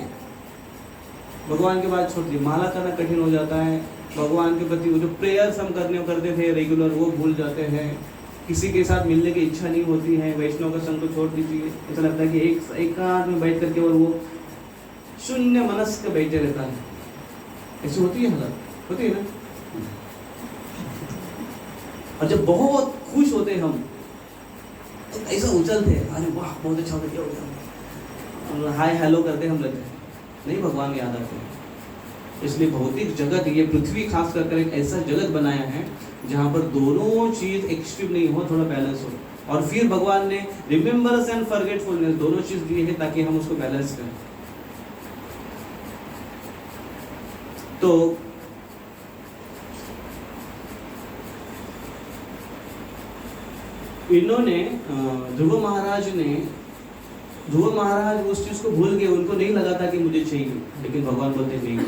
भगवान के बाद छोड़ दिए, माला करना कठिन हो जाता है। भगवान के प्रति वो जो प्रेयर्स हम करते थे रेगुलर, वो भूल जाते हैं। किसी के साथ मिलने की इच्छा नहीं होती है, वैष्णव का संग को छोड़ दीजिए। ऐसा लगता है कि एकांत में बैठ करके और वो शून्य मनस्क बैठे रहता है। ऐसी होती है हालत, होती है ना। और जब बहुत खुश होते हैं हम, तो ऐसा उछलते हैं, अरे वाह बहुत अच्छा हो गया, हाय हेलो करते हम लगते हैं, नहीं भगवान याद आते हैं। इसलिए भौतिक जगत, ये पृथ्वी खास कर एक ऐसा जगत बनाया है जहाँ पर दोनों चीज एक्सट्रीम नहीं हो, थोड़ा बैलेंस हो। और फिर भगवान ने रिमेम्बरेंस एंड फॉरगेटफुलनेस दोनों चीज दी है ताकि हम उसको बैलेंस करें। तो इन्होंने ध्रुव महाराज उस चीज को भूल गए, उनको नहीं लगा था कि मुझे चाहिए, लेकिन भगवान बोलते नहीं,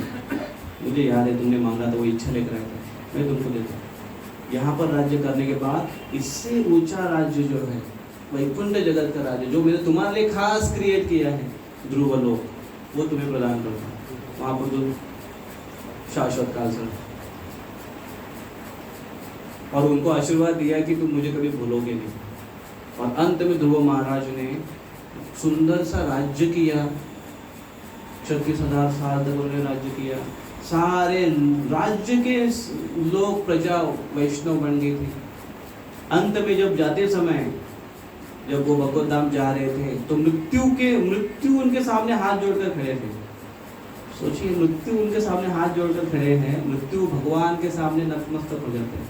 मुझे याद है तुमने मांगा था, वो इच्छा लेकर आया था, मैं तुमको देता हूँ। यहाँ पर राज्य करने के बाद इससे ऊंचा राज्य जो है, वैकुंठ जगत का राज्य जो मैंने तुम्हारे लिए खास क्रिएट किया है, ध्रुव लोक, वो तुम्हें प्रदान करता हूँ। वहाँ पर जो शाश्वत काल से, और उनको आशीर्वाद दिया कि तुम मुझे कभी भूलोगे नहीं। और अंत में ध्रुव महाराज ने सुंदर सा राज्य किया, 36,000 साल तक उन्होंने राज्य किया, सारे राज्य के लोग प्रजा वैष्णव बन गई थी। अंत में जब जाते समय, जब वो भगवत धाम जा रहे थे, तो मृत्यु उनके सामने हाथ जोड़कर खड़े थे। सोचिए, मृत्यु उनके सामने हाथ जोड़कर खड़े हैं, मृत्यु भगवान के सामने नतमस्तक हो जाते हैं,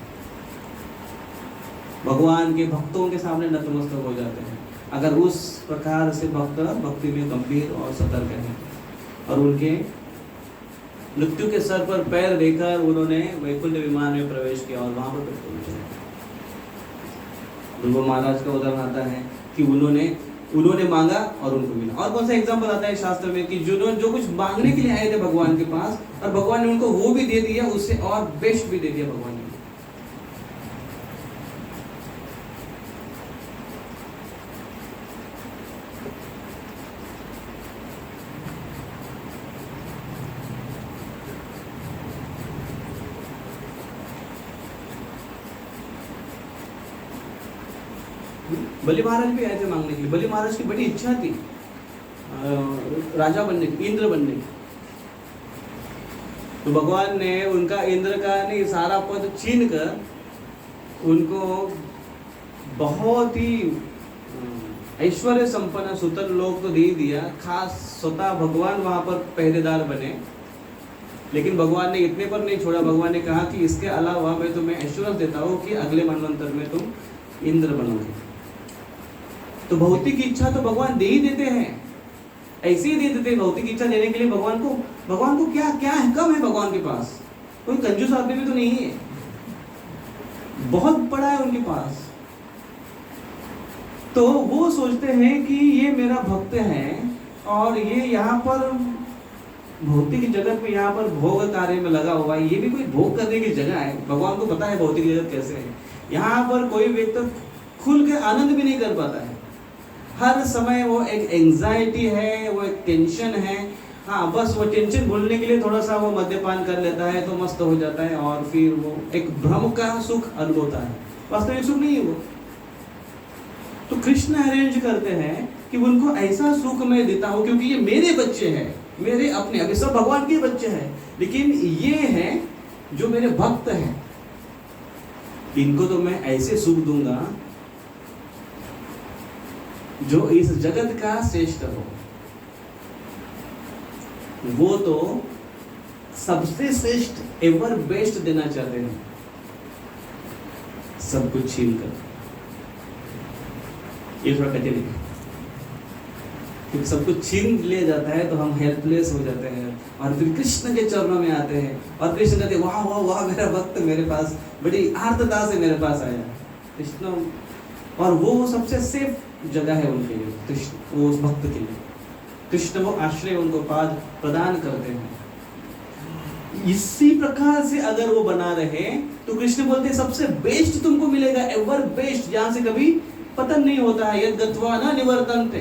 भगवान के भक्तों के सामने नतमस्तक हो जाते हैं, अगर उस प्रकार से भक्त भक्ति में गंभीर और सतर्क है। और उनके मृत्यु के सर पर पैर देकर उन्होंने वैकुंठ विमान में प्रवेश किया और वहां पर ध्रुव महाराज का उदाहरण आता है कि उन्होंने मांगा और उनको मिला। और कौन सा एग्जाम्पल आता है शास्त्र में कि जो कुछ मांगने के लिए आए थे भगवान के पास, और भगवान ने उनको वो भी दे दिया, उससे और बेस्ट भी दे दिया भगवान ने। बलि महाराज भी आए थे मांगने के लिए। बलि महाराज की बड़ी इच्छा थी राजा बनने की, इंद्र बनने की। तो भगवान ने उनका इंद्र का नहीं सारा पद छीन कर उनको बहुत ही ऐश्वर्य संपन्न सुतर लोग तो दे दिया, खास स्वतः भगवान वहां पर पहरेदार बने। लेकिन भगवान ने इतने पर नहीं छोड़ा, भगवान ने कहा कि इसके अलावा मैं तुम्हें एश्योरेंस देता हूँ कि अगले मनवंतर में तुम इंद्र बनोगे। तो भौतिक इच्छा तो भगवान दे ही देते हैं, ऐसे ही दे देते हैं। भौतिक इच्छा देने के लिए भगवान को क्या है, कम है भगवान के पास, कोई कंजूस आदमी भी तो नहीं है। बहुत बड़ा है उनके पास, तो वो सोचते हैं कि ये मेरा भक्त है और ये यहाँ पर भौतिक जगत में यहाँ पर भोग कार्य में लगा हुआ है, ये भी कोई भोग करने की जगह है। भगवान को पता है भौतिक जगत कैसे है। यहाँ पर कोई व्यक्ति खुल के आनंद भी नहीं कर पाता है, हर समय वो एक एंजाइटी है, वो एक टेंशन है। हाँ, बस वो टेंशन भूलने के लिए थोड़ा सा वो मद्यपान कर लेता है तो मस्त हो जाता है और फिर वो एक भ्रम का सुख अनुभवता है, वास्तविक सुख नहीं है वो। तो कृष्ण अरेंज करते हैं कि उनको ऐसा सुख मैं देता हूँ, क्योंकि ये मेरे बच्चे हैं, मेरे अपने, अभी सब भगवान के बच्चे हैं, लेकिन ये हैं जो मेरे भक्त हैं, इनको तो मैं ऐसे सुख दूंगा जो इस जगत का श्रेष्ठ हो। वो तो सबसे श्रेष्ठ एवर बेस्ट देना चाहते हैं, सब कुछ छीन कर। ये थोड़ा कठिन है, क्योंकि सब कुछ छीन लिया जाता है तो हम हेल्पलेस हो जाते हैं और फिर कृष्ण के चरणों में आते हैं और कृष्ण कहते हैं वाह वाह वाह, मेरा भक्त मेरे पास बड़ी आर्तता से मेरे पास आया। कृष्ण, और वो सबसे सेफ जगह है उनके लिए, कृष्ण, वो उस भक्त के लिए कृष्ण वो आश्रय उनको पाद प्रदान करते हैं। इसी प्रकार से अगर वो बना रहे तो कृष्ण बोलते हैं सबसे बेस्ट तुमको मिलेगा, एवर बेस्ट, जहां से कभी पतन नहीं होता है। यद गत्वा न निवर्तन्ते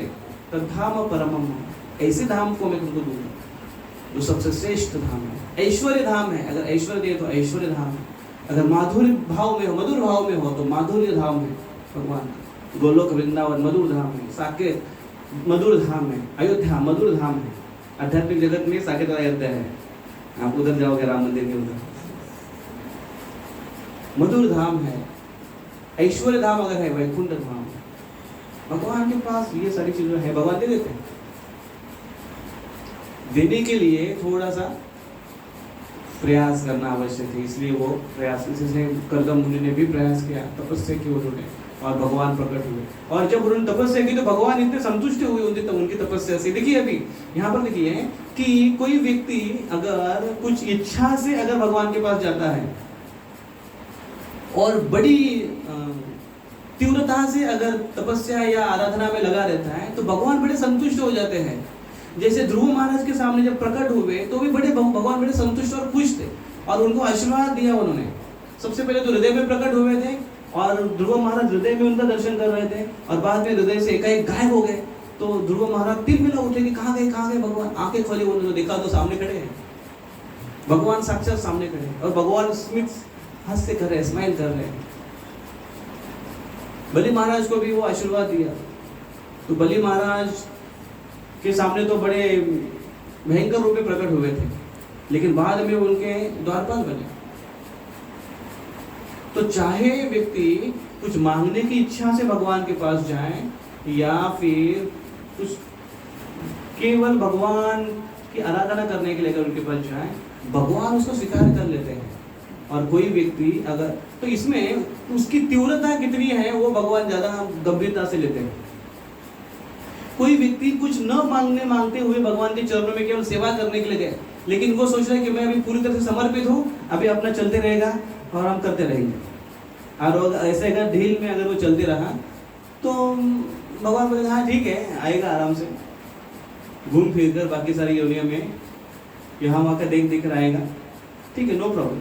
तद्धाम परमम, ऐसे धाम को मैं तुमको दूंगा जो सबसे श्रेष्ठ धाम है, ऐश्वर्य धाम है। अगर ऐश्वर्य दे तो ऐश्वर्य धाम है, अगर माधुर्य भाव में हो, मधुर भाव में हो तो माधुर्य धाम है भगवान। गोलोक वृंदावन मधुर धाम है, साकेत मधुर धाम है, अयोध्या मधुर धाम है। आध्यात्मिक जगत में साकेत अयोध्या है, आप उधर जाओगे राम मंदिर के उधर, मधुर धाम है। ऐश्वर्य धाम अगर है, वैकुंठ धाम, भगवान के पास ये सारी चीजें है, भगवान दे देते हैं। देने के लिए थोड़ा सा प्रयास करना आवश्यक है, इसलिए वो प्रयास, इसलिए कर्दम मुनि ने भी प्रयास किया, तपस्या की उन्होंने, और भगवान प्रकट हुए। और जब उन्होंने तपस्या की तो भगवान इतने संतुष्ट हुए उनकी तपस्या से। देखिए अभी यहाँ पर देखिए कि कोई व्यक्ति अगर कुछ इच्छा से अगर भगवान के पास जाता है और बड़ी तीव्रता से अगर तपस्या या आराधना में लगा रहता है तो भगवान बड़े संतुष्ट हो जाते हैं। जैसे ध्रुव महाराज के सामने जब प्रकट हुए तो भी भगवान बड़े संतुष्ट और खुश थे और उनको आशीर्वाद दिया उन्होंने। सबसे पहले तो हृदय में प्रकट हुए थे और ध्रुव महाराज हृदय में उनका दर्शन कर रहे थे और बाद में हृदय से एकाएक गायब हो गए। तो ध्रुव महाराज 3 मिनट उठे कि कहाँ गए भगवान। आंखें खोली, उन्होंने देखा तो सामने खड़े हैं भगवान, साक्षात सामने खड़े हैं और भगवान स्मित हंस कर रहे हैं, स्माइल कर रहे हैं। बलि महाराज को भी वो आशीर्वाद दिया। तो बलि महाराज के सामने तो बड़े भयंकर रूप में प्रकट हुए थे, लेकिन बाद में उनके द्वारपाल बने। तो चाहे व्यक्ति कुछ मांगने की इच्छा से भगवान के पास जाए या फिर कुछ केवल भगवान की आराधना करने के लिए अगर उनके पास जाए, भगवान उसको स्वीकार कर लेते हैं। और कोई व्यक्ति अगर, तो इसमें उसकी तीव्रता कितनी है वो भगवान ज्यादा गंभीरता से लेते हैं। कोई व्यक्ति कुछ न मांगते हुए भगवान के चरणों में केवल सेवा करने के लिए गए, लेकिन वो सोच रहा है कि मैं अभी पूरी तरह से समर्पित हूँ, अभी अपना चलते रहेगा और हम करते रहेंगे। और ऐसे अगर ढील में अगर वो चलते रहा तो भगवान बोलेगा हाँ ठीक है, आएगा आराम से घूम फिर कर बाकी सारी योनियों में यहाँ वहाँ का देख कर आएगा, ठीक है, नो प्रॉब्लम।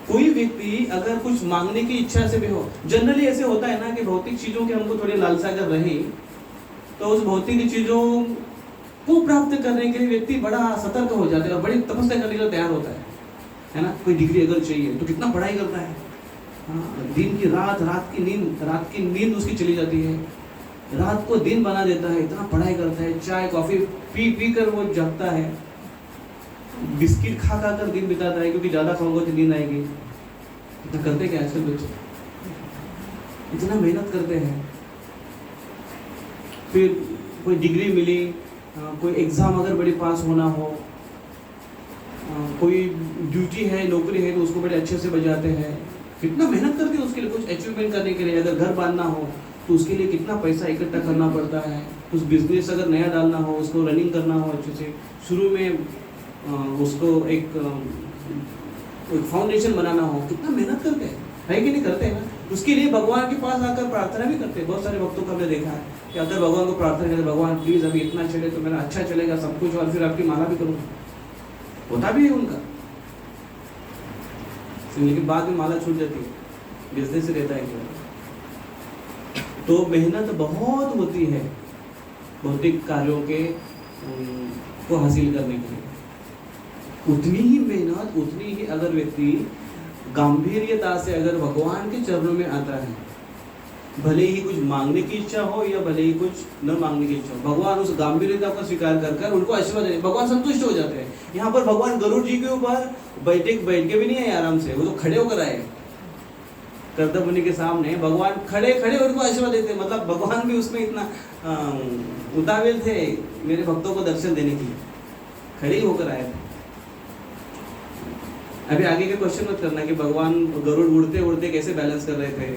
कोई व्यक्ति अगर कुछ मांगने की इच्छा से भी हो, जनरली ऐसे होता है ना कि भौतिक चीजों की हमको थोड़ी लालसा अगर रही तो उस भौतिक चीजों को प्राप्त करने के लिए व्यक्ति बड़ा सतर्क हो जाता है और बड़ी तपस्या करने के लिए तैयार होता है ना। कोई डिग्री अगर चाहिए तो कितना पढ़ाई करता है, हाँ, दिन की रात, रात की नींद उसकी चली जाती है, रात को दिन बना देता है, इतना पढ़ाई करता है, चाय कॉफी पी कर वो जगता है, बिस्किट खा कर दिन बिताता है क्योंकि ज्यादा खाऊंगा तो नींद आएगी। इतना करते क्या आजकल बच्चे, इतना मेहनत करते हैं। फिर कोई डिग्री मिली, कोई एग्जाम अगर बड़ी पास होना हो, कोई ड्यूटी है, नौकरी है तो उसको बड़े अच्छे से बजाते हैं, कितना मेहनत करते हैं उसके लिए, कुछ अचीवमेंट करने के लिए। अगर घर बांधना हो तो उसके लिए कितना पैसा इकट्ठा करना पड़ता है, कुछ बिजनेस अगर नया डालना हो, उसको रनिंग करना हो अच्छे से, शुरू में उसको एक फाउंडेशन बनाना हो, कितना मेहनत करते हैं। है कि नहीं करते हैं ना? उसके लिए भगवान के पास आकर प्रार्थना भी करते हैं। बहुत सारे भक्तों को हमने देखा है कि अगर भगवान को प्रार्थना करते, भगवान प्लीज अभी इतना चले तो मेरा अच्छा चलेगा सब कुछ, और फिर आपकी माला भी करूँगा, होता भी है उनका, लेकिन बाद में माला छूट जाती है, बिजनेस रहता है केवल। तो मेहनत बहुत होती है भौतिक कार्यों के को हासिल करने के लिए। उतनी ही मेहनत, उतनी ही अगर व्यक्ति गंभीरता से अगर भगवान के चरणों में आता है, भले ही कुछ मांगने की इच्छा हो या भले ही कुछ न मांगने की इच्छा हो, भगवान उस गंभीरता को स्वीकार कर उनको आशीर्वाद देते, भगवान संतुष्ट हो जाते हैं। यहाँ पर भगवान गरुड़ जी के ऊपर बैठ के भी नहीं है आराम से, वो तो खड़े होकर आए कर्दम मुनि के सामने, भगवान खड़े उनको आशीर्वाद देते। मतलब भगवान भी उसमें इतना उतावल थे मेरे भक्तों को दर्शन देने की, खड़े ही होकर आए थे। अभी आगे के क्वेश्चन मत करना कि भगवान गरुड़ उड़ते उड़ते कैसे बैलेंस कर रहे थे।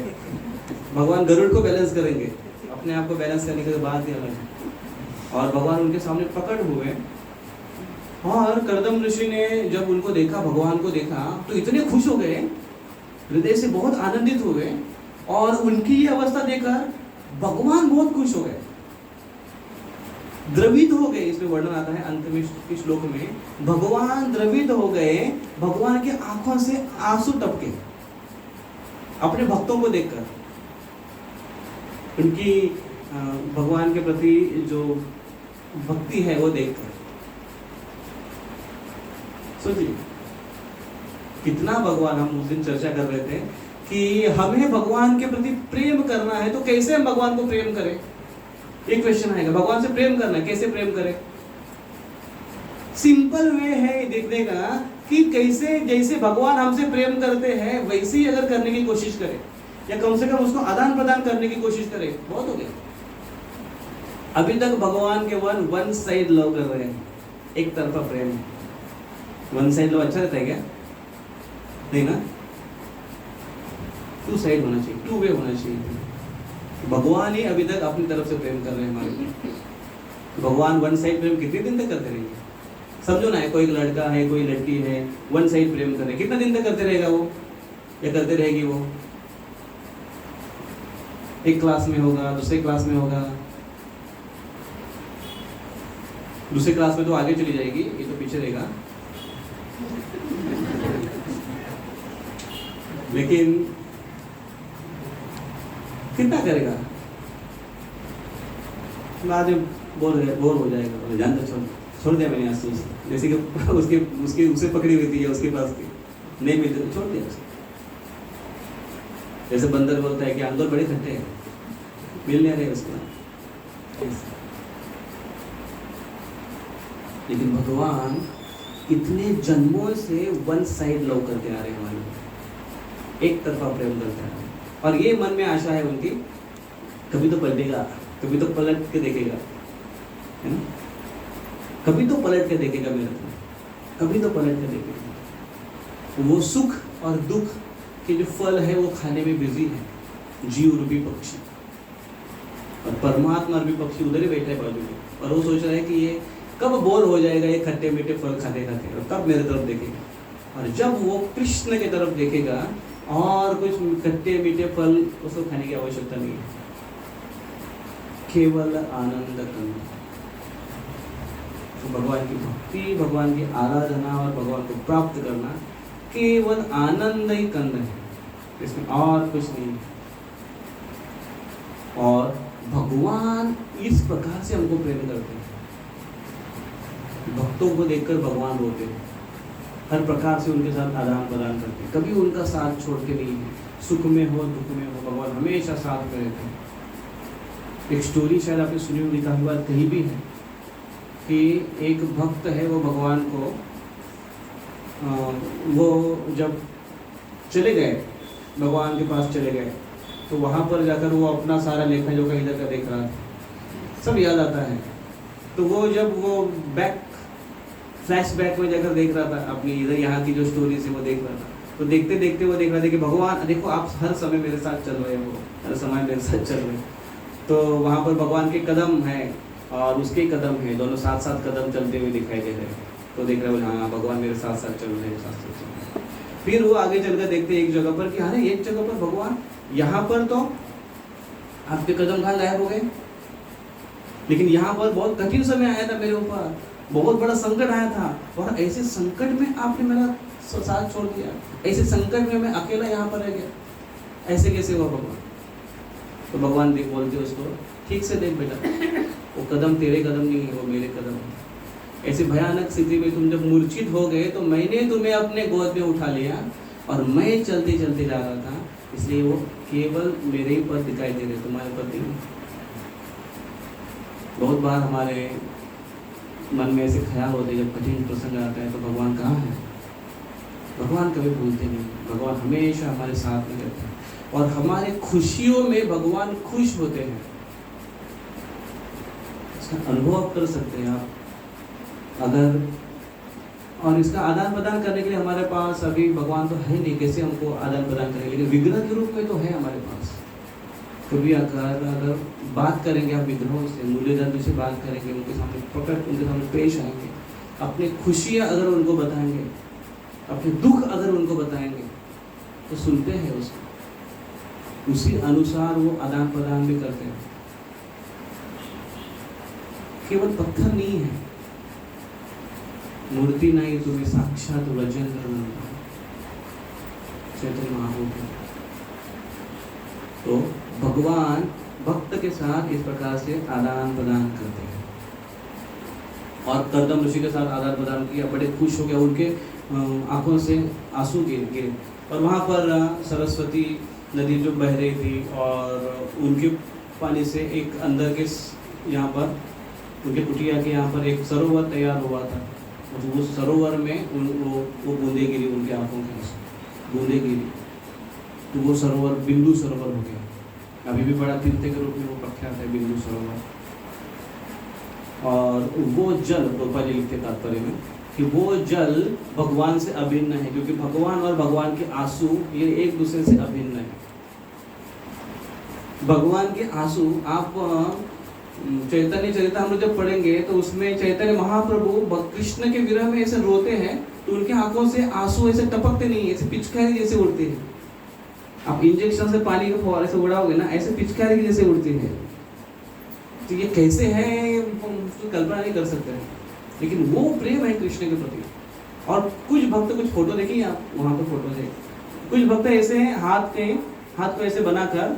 भगवान गरुड़ को बैलेंस करेंगे, अपने आप को बैलेंस करने के बाद ही अलग है। और भगवान उनके सामने प्रकट हुए, और कर्दम ऋषि ने जब उनको देखा, भगवान को देखा, तो इतने खुश हो गए, हृदय से बहुत आनंदित हुए, और उनकी ये अवस्था देखकर भगवान बहुत खुश हो गए, द्रवित हो गए। इसमें वर्णन आता है अंत में के श्लोक में, भगवान द्रवित हो गए, भगवान की आंखों से आंसू टपके अपने भक्तों को देखकर, उनकी भगवान के प्रति जो भक्ति है वो देखकर। सोचिए कितना भगवान, हम उस दिन चर्चा कर रहे थे कि हमें भगवान के प्रति प्रेम करना है, तो कैसे हम भगवान को प्रेम करें? एक क्वेश्चन आएगा, भगवान से प्रेम करना है, कैसे प्रेम करें? सिंपल वे है देखने का कि कैसे, जैसे भगवान हमसे प्रेम करते हैं वैसे ही अगर करने की कोशिश करें, या कम से कम उसको आदान प्रदान करने की कोशिश करें, बहुत हो गया। अभी तक भगवान के वन साइड लव कर रहे हैं, एक तरफा प्रेम है। वन साइड लव अच्छा रहता है क्या? नहीं ना, टू साइड होना चाहिए, टू वे होना चाहिए। भगवान ही अभी तक अपनी तरफ से प्रेम कर रहे हैं हमारे। भगवान वन साइड प्रेम कितने दिन तक करते रहेंगे? समझो ना, कोई लड़का है, कोई लड़की है, वन साइड प्रेम कर रहे, कितना दिन तक करते रहेगा वो, या करते रहेगी वो? एक क्लास में होगा, दूसरे क्लास में होगा, दूसरे क्लास में तो आगे चली जाएगी, ये तो पीछे रहेगा। लेकिन कितना करेगा? बाद में बोर हो जाएगा, जानता छोड़ दिया मैंने आज, जैसे कि उसके पकड़ी हुई थी या उसके पास थी, नहीं मिलती तो छोड़ दिया उसको। जैसे बंदर बोलता है कि अंदर बड़े खट्टे हैं, मिल नहीं रहे उसको। लेकिन भगवान इतने जन्मों से वन साइड लव करते आ रहे हैं हमारे, एक तरफा प्रेम करते आ रहे हैं, और ये मन में आशा है उनकी, कभी तो पलटेगा, कभी तो पलट के देखेगा, है ना? कभी तो पलट के देखेगा मेरे को, कभी तो पलट के देखेगा। वो सुख और दुख के जो फल है वो खाने में बिजी है जीव रूपी पक्षी, और परमात्मा रूपी पक्षी उधर ही बैठा है बाजू में, और वो सोच रहा है कि ये कब बोर हो जाएगा ये खट्टे मीठे फल खाते खाते, और कब मेरे तरफ देखेगा। और जब वो कृष्ण की तरफ देखेगा और कुछ खट्टे मीठे फल उसको खाने की आवश्यकता नहीं है, केवल आनंद करना। तो भगवान की भक्ति, भगवान की आराधना और भगवान को प्राप्त करना केवल आनंद ही कंद है, इसमें और कुछ नहीं। और भगवान इस प्रकार से हमको प्रेम करते हैं, भक्तों को देखकर भगवान रोते हैं, हर प्रकार से उनके साथ आदान प्रदान करते हैं, कभी उनका साथ छोड़ के नहीं है, सुख में हो दुख में हो भगवान हमेशा साथ में रहते हैं। एक स्टोरी शायद आपने सुनी होगी, काफी बार कहीं भी है कि एक भक्त है, वो भगवान को वो जब चले गए भगवान के पास चले गए, तो वहाँ पर जाकर वो अपना सारा लेखा जोखा इधर का देख रहा था, सब याद आता है। तो वो जब वो फ्लैशबैक में जाकर देख रहा था अपनी इधर यहाँ की जो स्टोरी से वो देख रहा था, तो देखते देखते वो देख रहा था कि भगवान देखो आप हर समय मेरे साथ चल रहे हो, हर समय मेरे साथ चल रहे हो। तो वहाँ पर भगवान के कदम है और उसके कदम है, दोनों साथ साथ कदम चलते हुए दिखाई दे रहे हैं। तो देख रहे हो हाँ भगवान मेरे साथ साथ चल रहे हैं, साथ साथ चल रहे हैं। फिर वो आगे चलकर देखते एक जगह पर कि अरे एक जगह पर भगवान, यहाँ पर तो आपके कदम कहाँ गायब हो गए, लेकिन यहाँ पर बहुत कठिन समय आया था मेरे ऊपर, बहुत बड़ा संकट आया था, और ऐसे संकट में आपने मेरा साथ छोड़ दिया, ऐसे संकट में मैं अकेला यहाँ पर रह गया, ऐसे कैसे हुआ भगवान? तो भगवान देख बोलते उसको, ठीक से देख बेटा, वो कदम तेरे कदम नहीं है, वो मेरे कदम है। ऐसी भयानक स्थिति में तुम जब मूर्छित हो गए तो मैंने तुम्हें अपने गोद में उठा लिया और मैं चलते चलते जा रहा था, इसलिए वो केवल मेरे ही पद दिखाई दे रहे, तुम्हारे पद नहीं। बहुत बार हमारे मन में ऐसे ख्याल होते, जब कठिन प्रसंग आता है तो भगवान कहाँ है? भगवान कभी भूलते नहीं, भगवान हमेशा हमारे साथ में रहते हैं, और हमारे खुशियों में भगवान खुश होते हैं। इसका अनुभव आप कर सकते हैं आप अगर, और इसका आदान प्रदान करने के लिए हमारे पास अभी भगवान तो है नहीं, कैसे हमको आदान प्रदान करेंगे, लेकिन विग्रह के रूप में तो है हमारे पास। कभी अगर बात करेंगे आप विग्रहों से, मूल्य धर्म से बात करेंगे, उनके सामने प्रकट, उनके सामने पेश आएंगे, अपनी खुशियाँ अगर उनको बताएंगे, अपने दुख अगर उनको बताएंगे, तो सुनते हैं उसको, उसी अनुसार वो आदान प्रदान भी करते हैं। केवल पत्थर नहीं है, मूर्ति नहीं, तुम्हें साक्षात वज्र चैतन्य महाप्रभु। तो भगवान भक्त के साथ इस प्रकार से आदान प्रदान करते हैं, और कर्दम ऋषि के साथ आदान प्रदान किया, बड़े खुश हो गए, उनके आंखों से आंसू गिरे, और वहाँ पर सरस्वती नदी जो बह रही थी, और उनके पानी से एक अंदर के यहाँ पर उनके कुटिया के यहाँ पर एक सरोवर तैयार हुआ था, और उस सरोवर में वो बूंदे गिरी, उनके आंखों की बूंदे गिरी, तो वो सरोवर बिंदु सरोवर हो गया। अभी भी बड़ा तीर्थ के रूप में वो प्रख्यात है, बिंदु सरोवर। और वो जल, गोपाल जी लिखते तात्पर्य में कि वो जल भगवान से अभिन्न है, क्योंकि भगवान और भगवान के आंसू ये एक दूसरे से अभिन्न है। भगवान के आंसू, आप चैतन्य चरितामृत जब पढ़ेंगे तो उसमें चैतन्य महाप्रभु कृष्ण के विरह में ऐसे रोते हैं, तो उनके आंखों से आंसू ऐसे टपकते नहीं, ऐसे पिचकारी जैसे उड़ते हैं। आप इंजेक्शन से पानी के फव्वारे से उड़ाओगे ना, ऐसे पिचकारी की जैसे उड़ती है। तो ये कैसे है तो कल्पना नहीं कर सकते, लेकिन वो प्रेम है कृष्ण के प्रति। और कुछ भक्त, कुछ फोटो देखिए आप, वहाँ पर फोटो देखिए, कुछ भक्त ऐसे हैं, हाथ को ऐसे बनाकर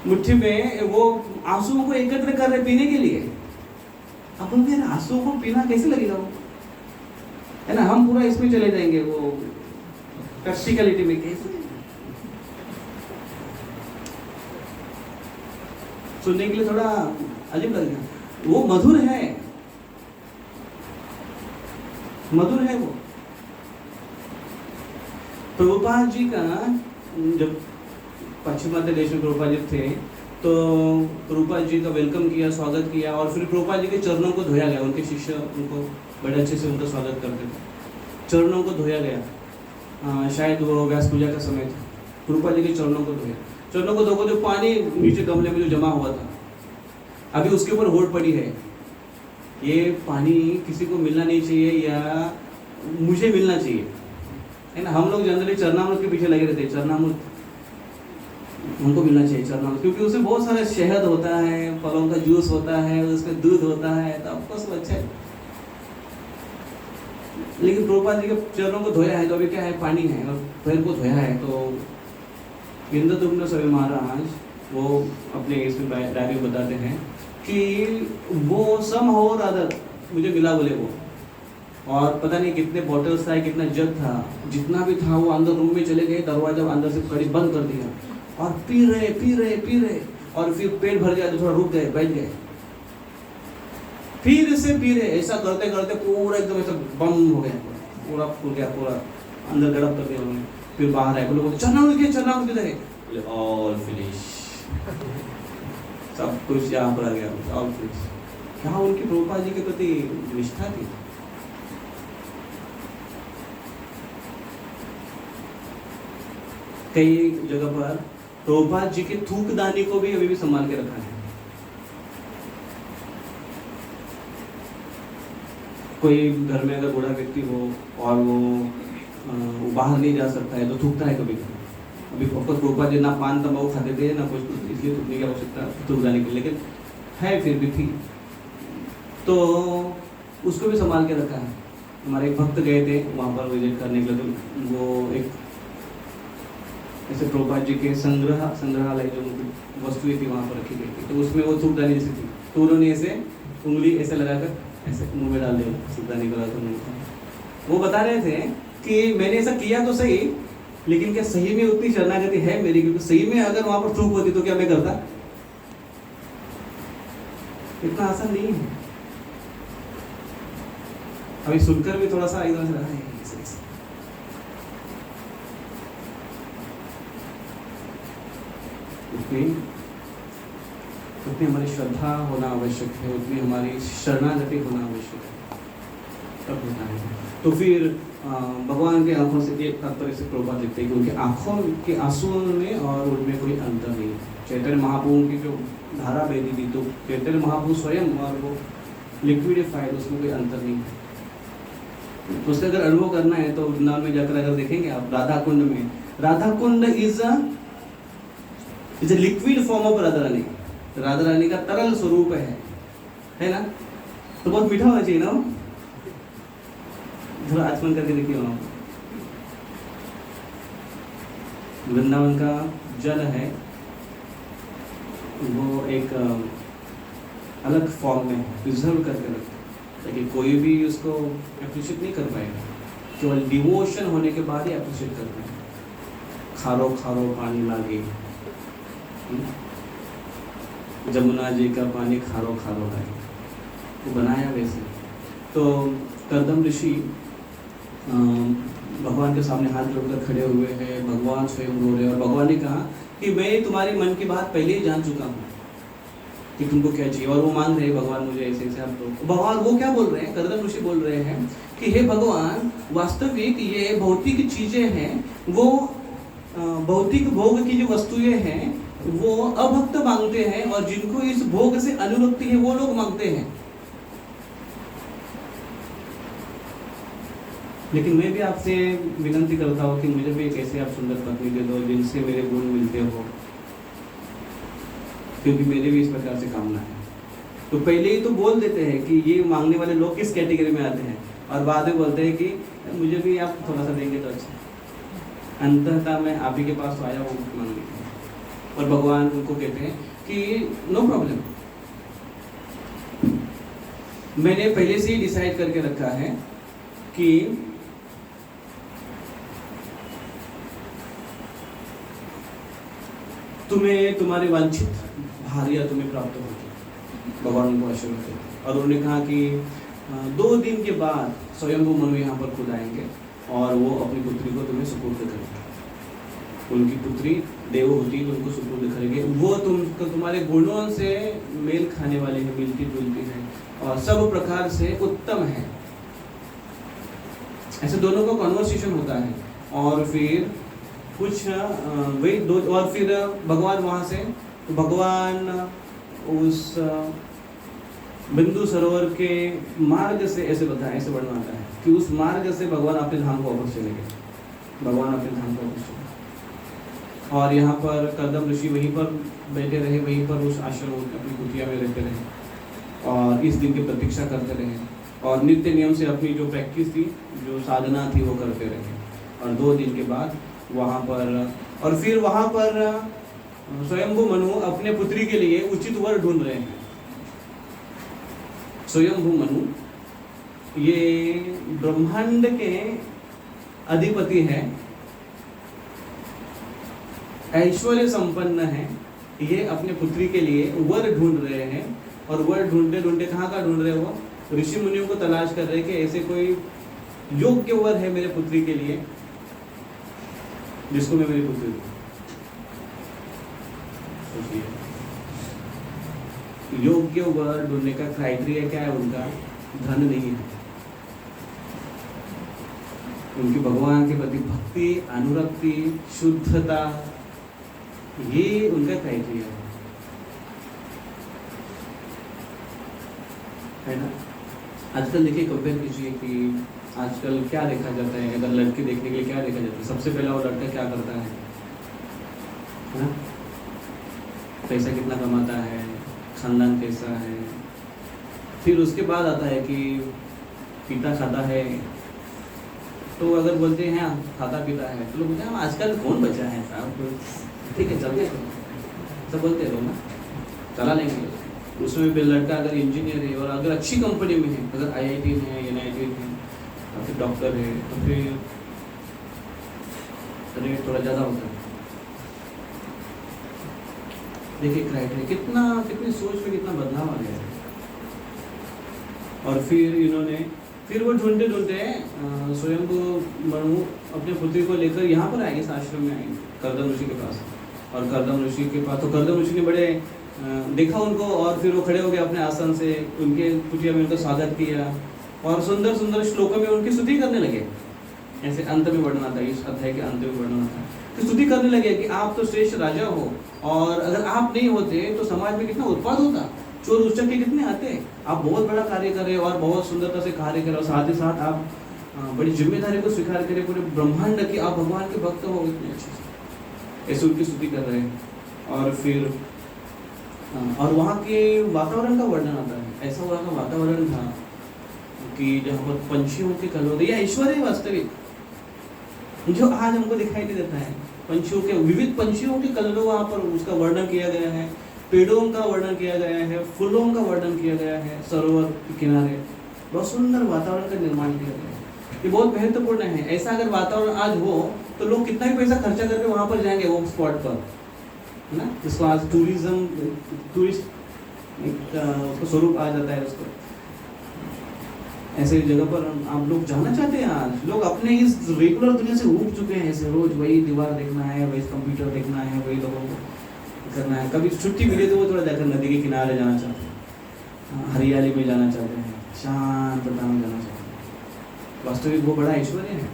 मुट्ठी में वो आंसुओं को एकत्र कर रहे पीने के लिए। अब उनके आंसुओं को पीना कैसे लगेगा वो, है ना? हम पूरा इसमें चले जाएंगे, वो प्रैक्टिकलिटी में कैसे सुनने के लिए थोड़ा अजीब लगेगा। वो मधुर है, मधुर है वो। प्रभुपाद जी का जब पश्चिमात्य देश में प्रभुपाद जी थे, तो प्रभुपाद जी का वेलकम किया, स्वागत किया, और फिर प्रभुपाद जी के चरणों को धोया गया। उनके शिष्य उनको बड़े अच्छे से उनका स्वागत करते थे, चरणों को धोया गया। शायद वो व्यास पूजा का समय था, प्रभुपाद जी के चरणों को धोया। चरणों को धोकर जो पानी नीचे गमले में जो जमा हुआ था, अभी उसके ऊपर होड़ पड़ी है, ये पानी किसी को मिलना नहीं चाहिए या मुझे मिलना चाहिए, है ना? हम लोग जनरली चरणामृत के पीछे लगे रहते हैं, चरणामृत हमको मिलना चाहिए, चरणामृत, क्योंकि उसमें बहुत सारा शहद होता है, फलों का जूस होता है, उसमें दूध होता है, तो आपको सब अच्छा है। लेकिन प्रभुपाद जी के चरणों को धोया है तो अभी क्या है, पानी है, और पैर को धोया है। तो इंद्रदुम्न स्वामी महाराज वो अपने इसमें डायरी में बताते हैं कि वो सम और अदर मुझे मिला बोले वो, और पता नहीं कितने बॉटल्स था, कितना जग था, जितना भी था वो अंदर रूम में चले गए, दरवाजा अंदर से कड़ी बंद कर दिया, और पी रहे, और फिर पेट भर गया तो थोड़ा रुक गए, बैठ गए, फिर से पी रहे, ऐसा करते करते पूरा एकदम ऐसा बम हो गया, पूरा फूल गया, पूरा अंदर गड़प कर दिया उन्होंने। फिर बाहर आए, बोले चरणामृत किधर है, बोले ऑल फिनिश, सब कुछ यहाँ पर आ गया, ऑल फिनिश। क्या उनकी प्रभुपाद जी के प्रति निष्ठा थी। कई जगह पर प्रभुपाद जी के थूकदानी को भी अभी भी संभाल के रखा है। कोई घर में अगर बूढ़ा व्यक्ति हो और वो वो बाहर नहीं जा सकता है तो थूकता है कभी कभी। अभी ऑफकोर्स प्रभुपाद जी ना पान तंबाकू खाते थे ना कुछ, इसलिए थूकने की आवश्यकता थूक जाने की, लेकिन है फिर भी थी, तो उसको भी संभाल के रखा है। हमारे एक भक्त गए थे वहाँ पर विजिट करने के लिए, तो वो एक ऐसे प्रभुपाद जी के संग्रहालय जो वस्तुएं थी वहाँ पर रखी गई थी, तो उसमें वो थूकदानी जैसी थी, तो उन्होंने ऐसे उंगली ऐसे लगाकर ऐसे मुंह में डाल दिया, थूकदानी को लगाकर मुंह में। वो बता रहे थे कि मैंने ऐसा किया तो सही, लेकिन क्या सही में उतनी शरणागति है मेरी? क्योंकि सही में अगर वहां पर थूक होती तो क्या मैं करता? इतना आसान नहीं है। अभी सुनकर भी थोड़ा सा एकदम से लगा उतनी हमारी श्रद्धा होना आवश्यक है, उतनी हमारी शरणागति होना आवश्यक है, तब होता है। तो फिर भगवान के आंखों से एक तात्पर्य से प्रभुपाद लिखते हैं कि उनकी आंखों के आंसुओं में और उनमें कोई अंतर नहीं है। चैतन्य महाप्रभु की जो धारा बहती थी, तो चैतन्य महाप्रभु स्वयं और वो लिक्विडिफाइड, उसमें कोई अंतर नहीं है। तो उससे अगर अनुभव करना है तो वृंदावन में जाकर अगर देखेंगे आप राधा कुंड में, Radha Kund is a liquid form of Radha Rani. Radha Rani का तरल स्वरूप है ना? तो बहुत मीठा होना चाहिए ना? थोड़ा आचमन करके देखिए वहाँ वृंदावन का जल है, वो एक अलग फॉर्म में प्रिजर्व करके रखते हैं, ताकि कोई भी उसको एप्रिशिएट नहीं कर पाएगा, केवल डिवोशन होने के बाद ही एप्रिशिएट करते हैं। खारो खारो पानी लागे, जमुना जी का पानी खारो खारो लागे, वो बनाया वैसे। तो कर्दम ऋषि भगवान के सामने हाथ जोड़कर खड़े हुए हैं, भगवान स्वयं रो रहे हैं, और भगवान ने कहा कि मैं तुम्हारी मन की बात पहले ही जान चुका हूँ कि तुमको क्या चाहिए, और वो मांग रहे हैं भगवान मुझे ऐसे ऐसे आप तो भगवान वो क्या बोल रहे हैं, कर्दम ऋषि बोल रहे हैं कि हे भगवान, वास्तविक ये भौतिक चीजें हैं, वो भौतिक भोग की जो वस्तुएं हैं वो अभक्त मांगते हैं, और जिनको इस भोग से अनुरक्ति है वो लोग मांगते हैं। लेकिन मैं भी आपसे विनंती करता हूँ कि मुझे भी एक ऐसे आप सुंदर पत्नी दे दो जिनसे मेरे गुण मिलते हो, क्योंकि मेरे भी इस प्रकार से कामना है। तो पहले ही तो बोल देते हैं कि ये मांगने वाले लोग किस कैटेगरी में आते हैं, और बाद में बोलते हैं कि मुझे भी आप थोड़ा सा देंगे तो अच्छा। अंततः मैं आप ही के पास आया हूँ मांगने के लिए, और भगवान उनको कहते हैं कि नो प्रॉब्लम, मैंने पहले से ही डिसाइड करके रखा है कि तुम्हें तुम्हारी वांछित भार्या तुम्हें प्राप्त होगी। भगवान उनको आशीर्वाद देते, और उन्होंने कहा कि 2 दिन के बाद स्वयंभू मनु यहाँ पर खुद आएंगे और वो अपनी पुत्री को तुम्हें सुपुर्द करेंगे। उनकी पुत्री देवहूति उनको सुपुर्द करेंगे। वो तुम्हारे गुणों से मेल खाने वाली है, मिलती जुलती है और सब प्रकार से उत्तम है। ऐसे दोनों का कॉन्वर्सेशन होता है, और फिर कुछ वही दो, और फिर भगवान वहाँ से, भगवान उस बिंदु सरोवर के मार्ग से ऐसे बताया, ऐसे वर्णन आता है कि उस मार्ग से भगवान अपने धाम को वापस चले गए। भगवान अपने धाम को वापस चले, और यहाँ पर कर्दम ऋषि वहीं पर बैठे रहे, वहीं पर उस आश्रम अपनी कुटिया में रहते रहे और इस दिन की प्रतीक्षा करते रहे, और नित्य नियम से अपनी जो प्रैक्टिस थी, जो साधना थी, वो करते रहे। और 2 दिन के बाद वहाँ पर, और फिर वहाँ पर स्वयंभू मनु अपने पुत्री के लिए उचित वर ढूंढ रहे हैं। स्वयंभू मनु ये ब्रह्मांड के अधिपति हैं, ऐश्वर्य संपन्न है, ये अपने पुत्री के लिए वर ढूंढ रहे हैं। और वर ढूंढते ढूंढते कहाँ का ढूंढ रहे हो, ऋषि मुनियों को तलाश कर रहे हैं कि ऐसे कोई योग्य वर है मेरे पुत्री के लिए जिसको मैं मेरी पुत्री दूं। योग्य वर ढूंढने का क्राइटेरिया क्या है? उनका धन नहीं है, उनकी भगवान के प्रति भक्ति, अनुरक्ति, शुद्धता, ये उनका क्राइटेरिया है ना। आजकल देखिए, कंपेयर कीजिए कि आजकल क्या देखा जाता है, अगर लड़की देखने के लिए क्या देखा जाता है, सबसे पहला वो लड़का क्या करता है ना? पैसा कितना कमाता है, खानदान कैसा है, फिर उसके बाद आता है कि पीता खाता है। तो अगर बोलते हैं हाँ खाता पीता है तो लोग बोलते हैं आजकल कौन बचा है साहब, ठीक है चलते हैं, सब बोलते हैं लोग ना, चला लेंगे। उसमें भी लड़का अगर इंजीनियर है और अगर अच्छी कंपनी में है, अगर IIT है, NIT है, और फिर डॉक्टर है, तो फिर रेट थोड़ा ज़्यादा होता है। देखिए क्राइटेरिया कितनी सोच में कितना बदलाव आ गया है। और फिर वो ढूंढते स्वयं को मनु अपने पुत्री को लेकर यहाँ पर आएंगे, इस आश्रम में आएंगे कर्दम ऋषि के पास। और कर्दम ऋषि के पास तो कर्दम ऋषि ने बड़े देखा उनको, और फिर वो खड़े हो गए अपने आसन से, उनके कुटिया में उनका स्वागत किया और सुंदर सुंदर श्लोकों में उनकी स्तुति करने लगे। ऐसे अंत में वर्णन आता है, इस अध्याय के अंत में वर्णन आता है, तो स्तुति करने लगे कि आप तो श्रेष्ठ राजा हो, और अगर आप नहीं होते तो समाज में कितना उत्पाद होता, चोर उच्चक के कितने आते, आप बहुत बड़ा कार्य कर रहे हो और बहुत सुंदरता से कार्य कर रहे हो, साथ ही साथ आप बड़ी जिम्मेदारी को स्वीकार करें पूरे ब्रह्मांड की, आप भगवान के भक्त हो इतने अच्छे से, ऐसे उनकी स्तुति कर रहे हैं। और फिर और वहाँ के वातावरण का वर्णन आता है। ऐसा वहाँ का वातावरण था कि जहाँ पर पंछियों के कलरव, यह ईश्वर है वास्तविक जो आज हमको दिखाई नहीं देता है। पंछियों के विविध पंछियों के कलरव वहाँ पर उसका वर्णन किया गया है, पेड़ों का वर्णन किया गया है, फूलों का वर्णन किया गया है, सरोवर के किनारे बहुत सुंदर वातावरण का निर्माण किया गया है। ये बहुत महत्वपूर्ण है। ऐसा अगर वातावरण आज हो तो लोग कितना भी पैसा खर्चा करके वहाँ पर जाएंगे, वो स्पॉट पर, है ना, जिसको आज टूरिस्ट उसको स्वरूप आ जाता है उसको। ऐसे जगह पर आप लोग जाना चाहते हैं। आज लोग अपने इस रेगुलर दुनिया से ऊब चुके हैं, ऐसे रोज वही दीवार देखना है, वही कंप्यूटर देखना है, वही लोगों को करना है। कभी छुट्टी मिले तो वो थोड़ा जाकर नदी के किनारे जाना चाहते हैं, हरियाली में जाना चाहते हैं, शांतता में जाना चाहते हैं। वास्तविक वो बड़ा ऐश्वर्य है।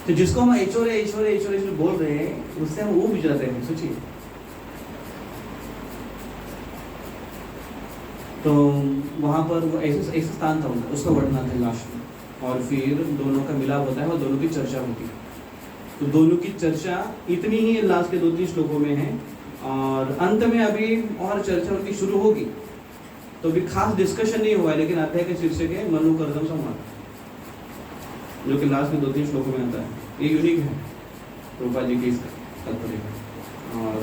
तो जिसको हम ऐश्वर्य ऐश्वर्य ऐश्वर्य बोल रहे हैं, उससे हम ऊब जाते हैं। सोचिए, तो वहाँ पर वो ऐसे स्थान था उनका, उसका वर्णन आता है लास्ट में। और फिर दोनों का मिलाप होता है और दोनों की चर्चा होती है। तो दोनों की चर्चा इतनी ही लास्ट के 2-3 श्लोकों में है, और अंत में अभी और चर्चा उनकी शुरू होगी। तो अभी खास डिस्कशन नहीं हुआ है, लेकिन अध्याय के शीर्षक है मनु कर्दम संवाद, जो कि लास्ट में 2-3 श्लोकों में आता है। ये यूनिक है रूपा जी की तात्पर्य। और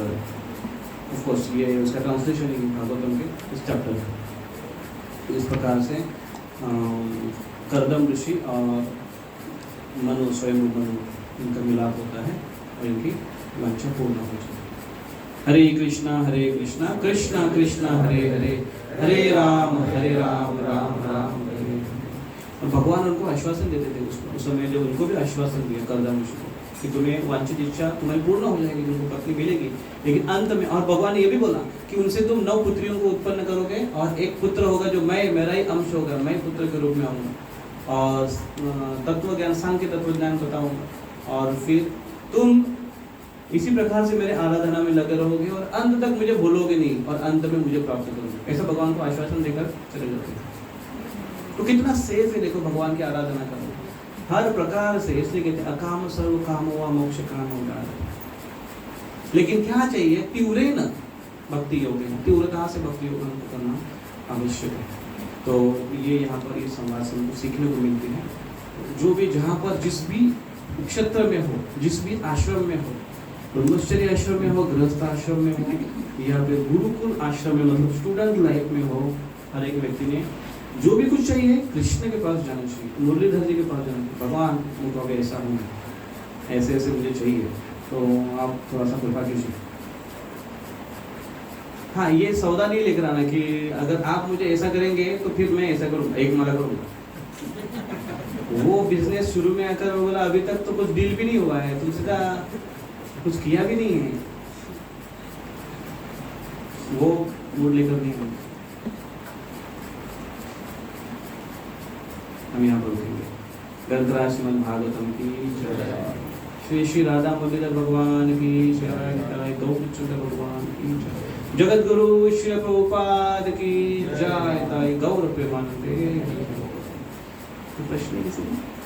ऑफ कोर्स ये उसका ट्रांसलेशन है भागवतम के इस चैप्टर में। तो इस प्रकार से कर्दम ऋषि और मनु, स्वयं मनु, इनका मिलाप होता है और इनकी वांछा पूर्ण हो जाती है। हरे कृष्णा कृष्णा कृष्णा हरे हरे, हरे राम राम राम हरे। और भगवान उनको आश्वासन देते थे उस समय, जब उनको भी आश्वासन दिया कर्दम ऋषि को कि तुम्हें वांछित इच्छा तुम्हारी पूर्ण हो जाएगी, तुमको पत्नी मिलेगी। लेकिन अंत में और भगवान ने ये भी बोला कि उनसे तुम 9 पुत्रियों को उत्पन्न करोगे और एक पुत्र होगा जो मेरा ही अंश होगा, मैं पुत्र के रूप में आऊँगा और तत्व ज्ञान, सांख्य तत्व ज्ञान बताऊँगा। और फिर तुम इसी प्रकार से मेरे आराधना में लगे रहोगे और अंत तक मुझे भूलोगे नहीं और अंत में मुझे प्राप्त करोगे। ऐसा भगवान को आश्वासन देकर चले जाते हैं। तो कितना सेफ है देखो भगवान की आराधना करो हर प्रकार से। इसलिए कहते हैं अकाम सर्व काम हुआ मोक्ष काम होगा। लेकिन क्या चाहिए? तीव्र न भक्ति योग है, तीव्रता से भक्ति योग करना आवश्यक है। तो ये यहाँ पर इस संवाद से हमको सीखने को मिलती है। जो भी जहाँ पर जिस भी क्षेत्र में हो, जिस भी आश्रम में हो, ब्रह्मचर्य आश्रम में हो, गृहस्थ आश्रम में हो या फिर गुरुकुल आश्रम में, मतलब स्टूडेंट लाइफ में हो, हर एक व्यक्ति ने जो भी कुछ चाहिए कृष्ण के पास जाना चाहिए, मुरलीधर जी के पास जाना चाहिए। भगवान उनको अभी ऐसा हूँ, ऐसे ऐसे मुझे चाहिए, तो आप थोड़ा सा कृपा कीजिए। हाँ, ये सौदा नहीं लेकर आना कि अगर आप मुझे ऐसा करेंगे तो फिर मैं ऐसा करूँगा, एक माला करूँगा। वो बिजनेस शुरू में आकर बोला अभी तक तो कुछ डील भी नहीं हुआ है, तुमसे कुछ किया भी नहीं है, वो मूड लेकर नहीं है। हम यहाँ पर उठेंगे। ग्रंथराज श्रीमद् भागवतम की जय। श्री श्री राधा मुरलीधर भगवान की जय। गौ भगवान की जय। जगत गुरु श्री प्रभुपाद की जय। गौर प्रेमानंदे। प्रश्न है किसी को?